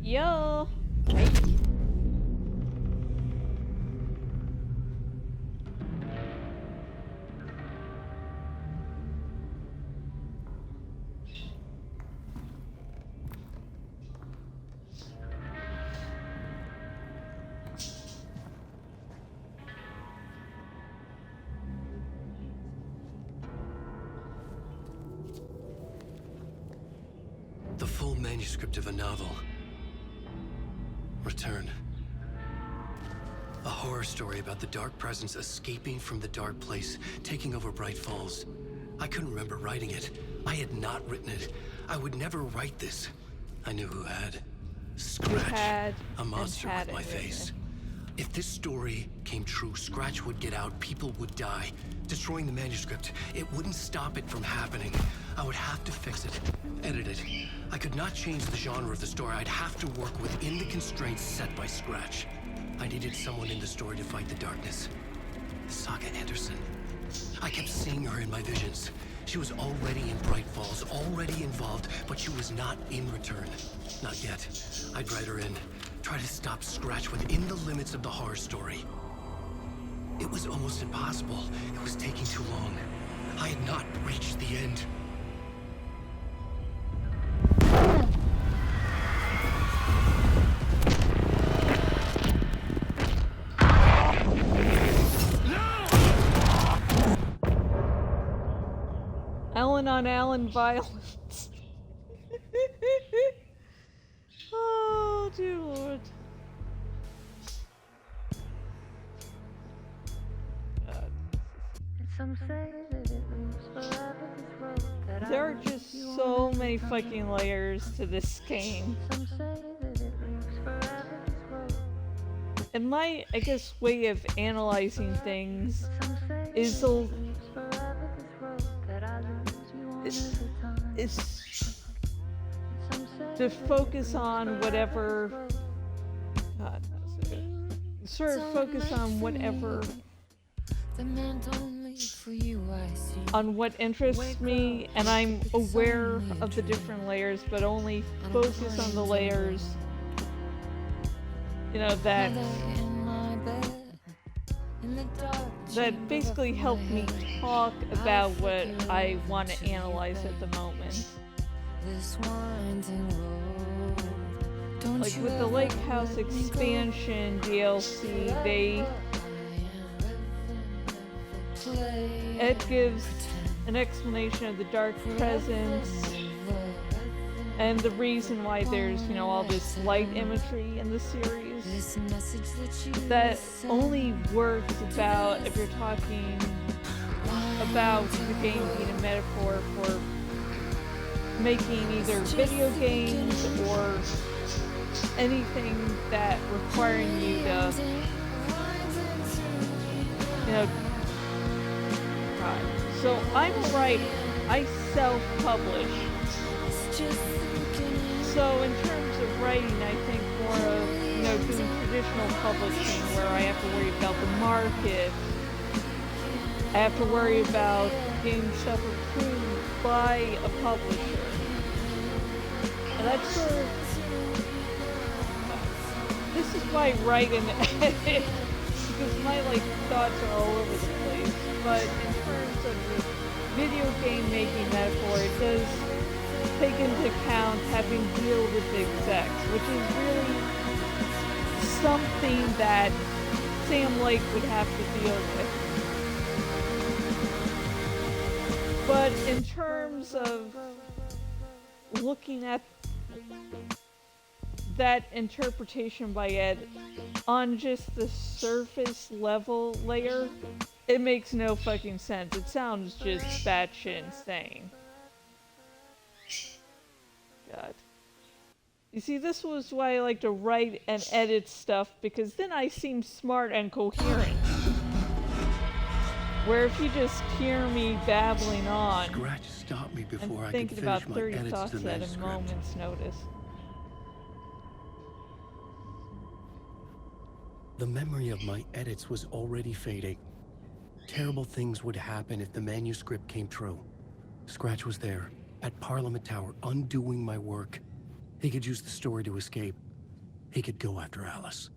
Yo! Hey. The full manuscript of a novel. Return. A horror story about the dark presence escaping from the dark place, taking over Bright Falls. I couldn't remember writing it. I had not written it. I would never write this. I knew who had. Scratch. A monster with my face. If this story came true, Scratch would get out, people would die. Destroying the manuscript, it wouldn't stop it from happening. I would have to fix it, edit it. I could not change the genre of the story. I'd have to work within the constraints set by Scratch. I needed someone in the story to fight the darkness. Saga Anderson. I kept seeing her in my visions. She was already in Bright Falls, already involved, but she was not in Return. Not yet. I'd write her in. Try to stop Scratch within the limits of the horror story. It was almost impossible. It was taking too long. I had not reached the end. Alan on Alan violence. Oh, dear Lord. Some say that it moves forever, this road that There are just so many fucking layers to this game. Some say that it moves forever, this road. And my, I guess, way of analyzing things is to focus on whatever, sort of focus on whatever, on what interests me, and I'm aware of the different layers, but only focus on the layers, you know, that basically help me talk about what I want to analyze at the moment. Like with the Lake House expansion DLC, Ed gives an explanation of the dark presence and the reason why there's, you know, all this light imagery in the series. That only works about if you're talking about the game being a metaphor for making either video games or anything that requiring you to, you know, so I'm a writer. I self-publish. So in terms of writing, I think more of, you know, doing traditional publishing where I have to worry about the market I have to worry about getting stuff approved by a publisher. And that's sort of... This is why I write and edit, because my thoughts are all over the place. But in terms of the video game making metaphor, it does take into account having to deal with the execs, which is really something that Sam Lake would have to deal with. But in terms of looking at that interpretation by Ed on just the surface level layer, it makes no fucking sense. It sounds just batshit insane. God. You see, this was why I like to write and edit stuff, because then I seem smart and coherent. Where if you just hear me babbling on, Scratch stopped me before and I could thinking finish about my 30 edits thoughts to the at a manuscript. moment's notice. The memory of my edits was already fading. Terrible things would happen if the manuscript came true. Scratch was there, at Parliament Tower, undoing my work. He could use the story to escape. He could go after Alice.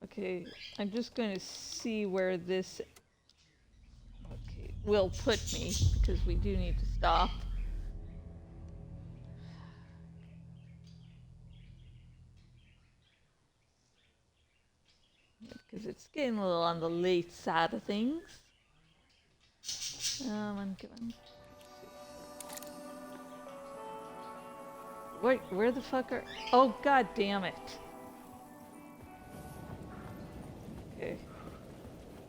Okay, I'm just going to see where this will put me, because we do need to stop. Because it's getting a little on the late side of things. Wait, where the fuck are... Oh, god damn it. Okay.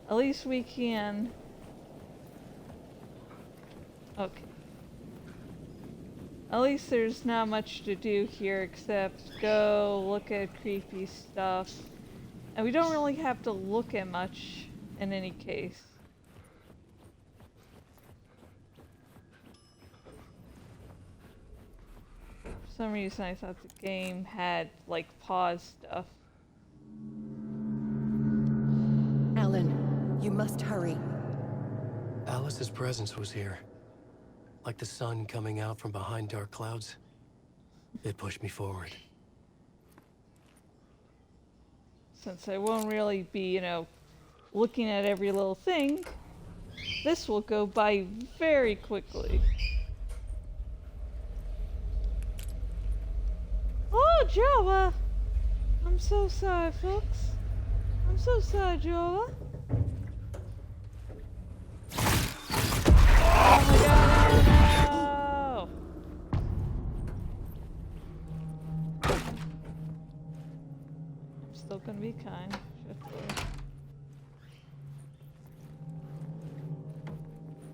At least we can... Okay. At least there's not much to do here except go look at creepy stuff. And we don't really have to look at much in any case. For some reason I thought the game had pause stuff. Alan, you must hurry. Alice's presence was here. Like the sun coming out from behind dark clouds. It pushed me forward. Since I won't really be, looking at every little thing, this will go by very quickly. Oh, Joa! I'm so sorry, folks. I'm so sorry, Joa. Oh my god, no! I'm still gonna be kind.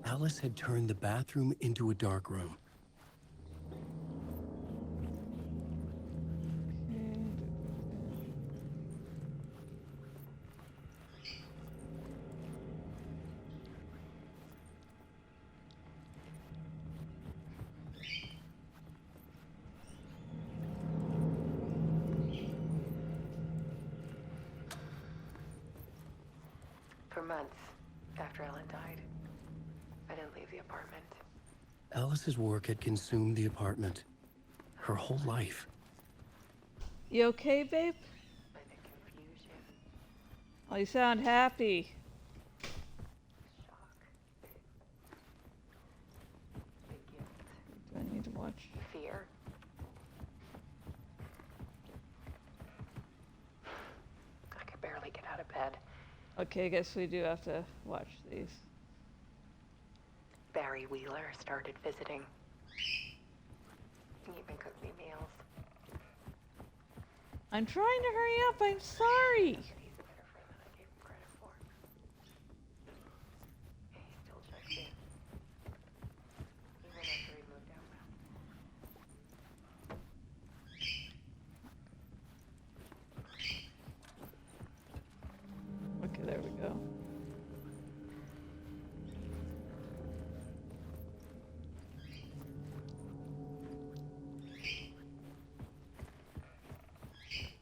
Alice had turned the bathroom into a dark room. For months after Ellen died, I didn't leave the apartment. Alice's work had consumed the apartment. Her whole life. You okay, babe? By the confusion, Oh, you sound happy. shock, the guilt, Do I need to watch? fear. I could barely get out of bed. Okay, I guess we do have to watch these. Barry Wheeler started visiting. He even cooked me meals. I'm trying to hurry up, I'm sorry! Said he's a better friend than I gave him credit for. He still checks in. Even after he moved out west. Okay, there we go.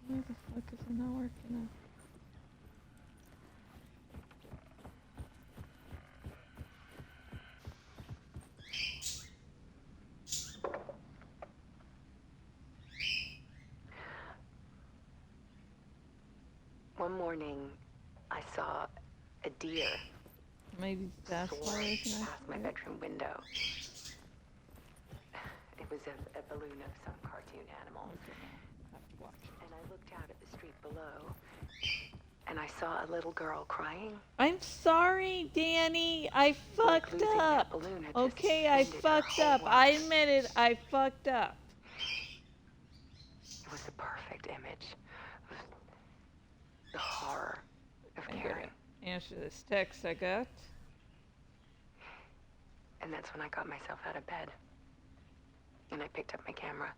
Why the fuck is it not working out? One morning, I saw a deer Maybe that's why soaring I can past my bedroom window. It was a balloon of some cartoon animal. And I looked out at the street below, and I saw a little girl crying. I'm sorry, Danny. I fucked losing that up. balloon had just Okay, I ended her fucked whole up. world. I admit it. I fucked up. It was the perfect image of the horror of I gotta caring. answer this text I got. And that's when I got myself out of bed. And I picked up my camera.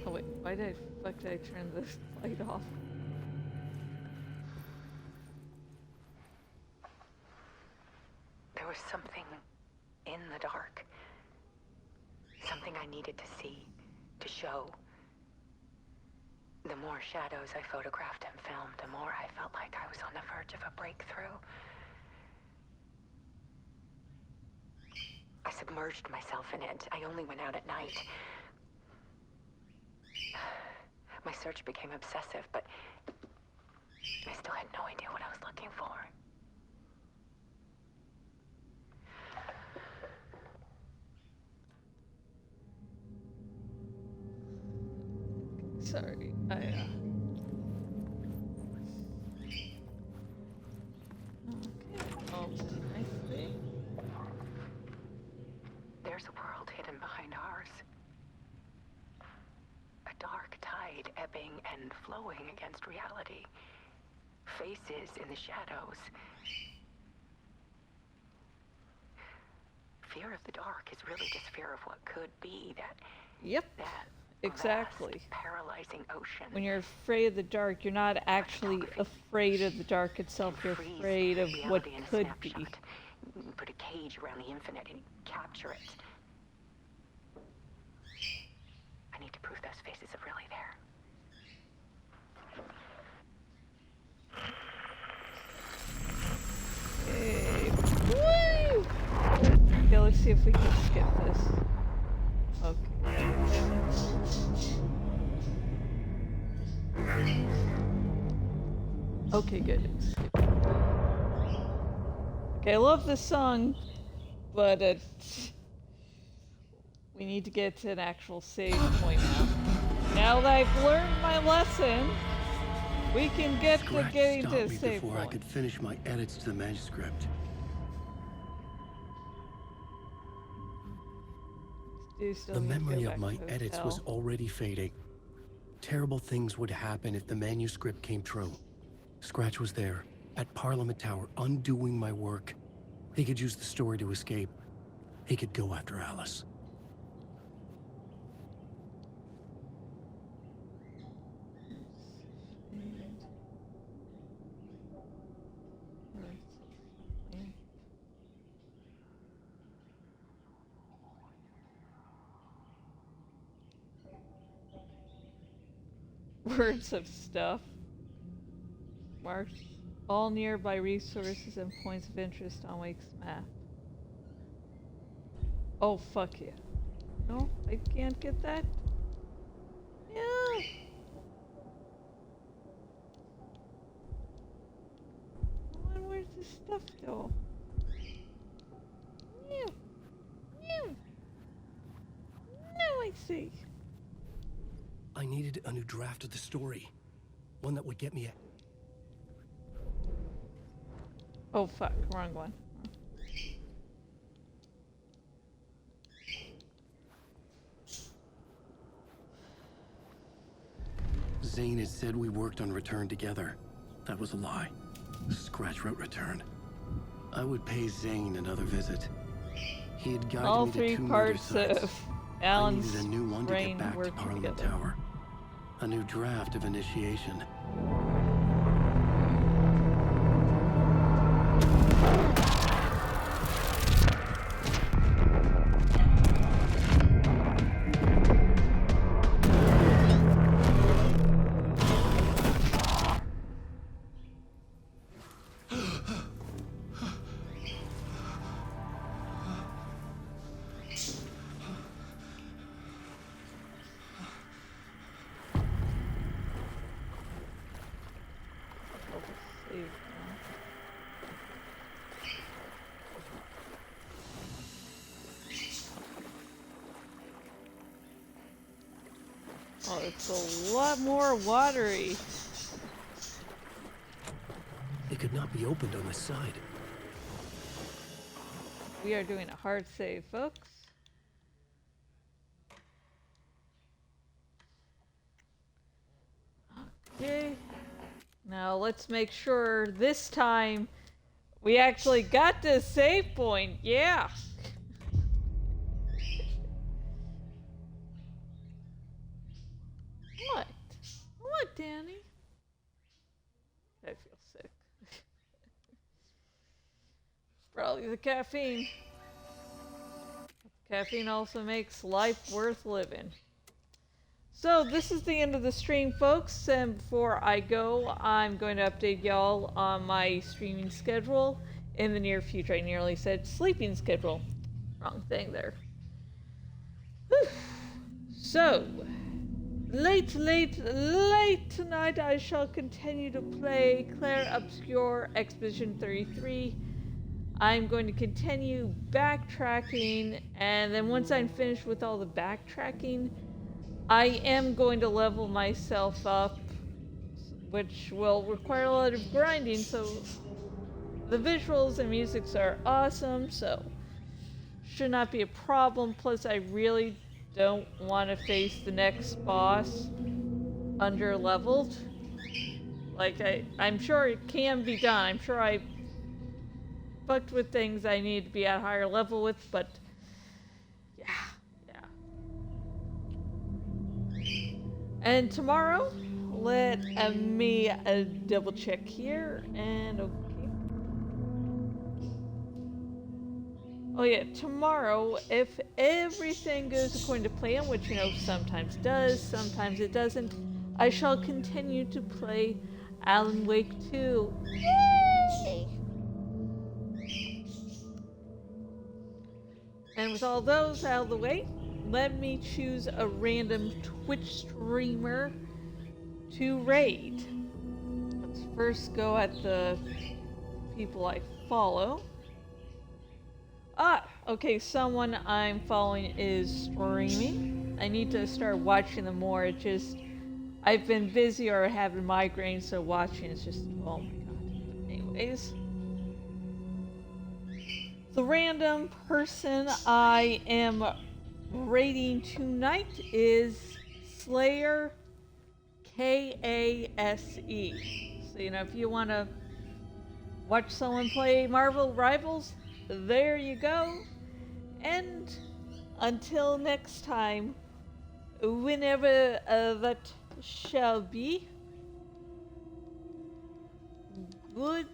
Oh wait, why did I turn the light off? There was something in the dark. Something I needed to see, to show. The more shadows I photographed and filmed, the more I felt like I was on the verge of a breakthrough. I submerged myself in it. I only went out at night. My search became obsessive, but I still had no idea what I was looking for. Sorry, nicely. There's a world hidden behind ours. A dark tide ebbing and flowing against reality. Faces in the shadows. Fear of the dark is really just fear of what could be, Yep, that exactly. vast, paralyzing ocean. When you're afraid of the dark, you're not actually afraid of the dark itself. You're Freeze afraid of what reality in a could be. snapshot. Put a cage around the infinite and capture it. I need to prove those faces are really there. Hey, woo! Okay, let's see if we can skip this. Okay, good. Okay, I love this song, but we need to get to an actual save point now. Now that I've learned my lesson, we can get to Scratch getting stopped to a me save before I point. could finish my edits to the manuscript. Do still The need to go memory back of my to the edits hotel. was already fading. Terrible things would happen if the manuscript came true. Scratch was there, at Parliament Tower, undoing my work. He could use the story to escape. He could go after Alice. Words of stuff. Mark all nearby resources and points of interest on Wake's map. Oh, fuck yeah. No, I can't get that. Yeah. Come on, where's the stuff go? Yeah. Yeah. Now I see. I needed a new draft of the story. One that would get me a... Oh fuck, wrong one. Zane had said we worked on Return together. That was a lie. Scratch wrote Return. I would pay Zane another visit. He had guided All me to three two murder parts sites. of I Alan's needed a new one to brain get back to working Parliament together. Tower. A new draft of Initiation. Oh, it's a lot more watery. It could not be opened on this side. We are doing a hard save, folks. Okay. Now let's make sure this time we actually got to save point. Yeah. What? What, Danny? I feel sick. Probably the caffeine. Caffeine also makes life worth living. So this is the end of the stream, folks, and before I go, I'm going to update y'all on my streaming schedule in the near future. I nearly said sleeping schedule. Wrong thing there. Whew. So, late tonight I shall continue to play Claire Obscure Expedition 33. I'm going to continue backtracking, and then once I'm finished with all the backtracking, I am going to level myself up, which will require a lot of grinding, so the visuals and musics are awesome, so should not be a problem. Plus, I really don't want to face the next boss under-leveled. Like, I'm sure it can be done. I'm sure I fucked with things I need to be at a higher level with, but yeah. And tomorrow, let me double check here, and okay. Oh yeah, tomorrow, if everything goes according to plan, which you know sometimes does, sometimes it doesn't, I shall continue to play Alan Wake 2. Yay! And with all those out of the way, let me choose a random Twitch streamer to raid. Let's first go at the people I follow. Okay, someone I'm following is streaming. I need to start watching them more. It just, I've been busy or having migraines, so watching is just, oh my god. But anyways. The random person I am raiding tonight is Slayer KASE. So, you know, if you want to watch someone play Marvel Rivals, there you go. And until next time, whenever that shall be, good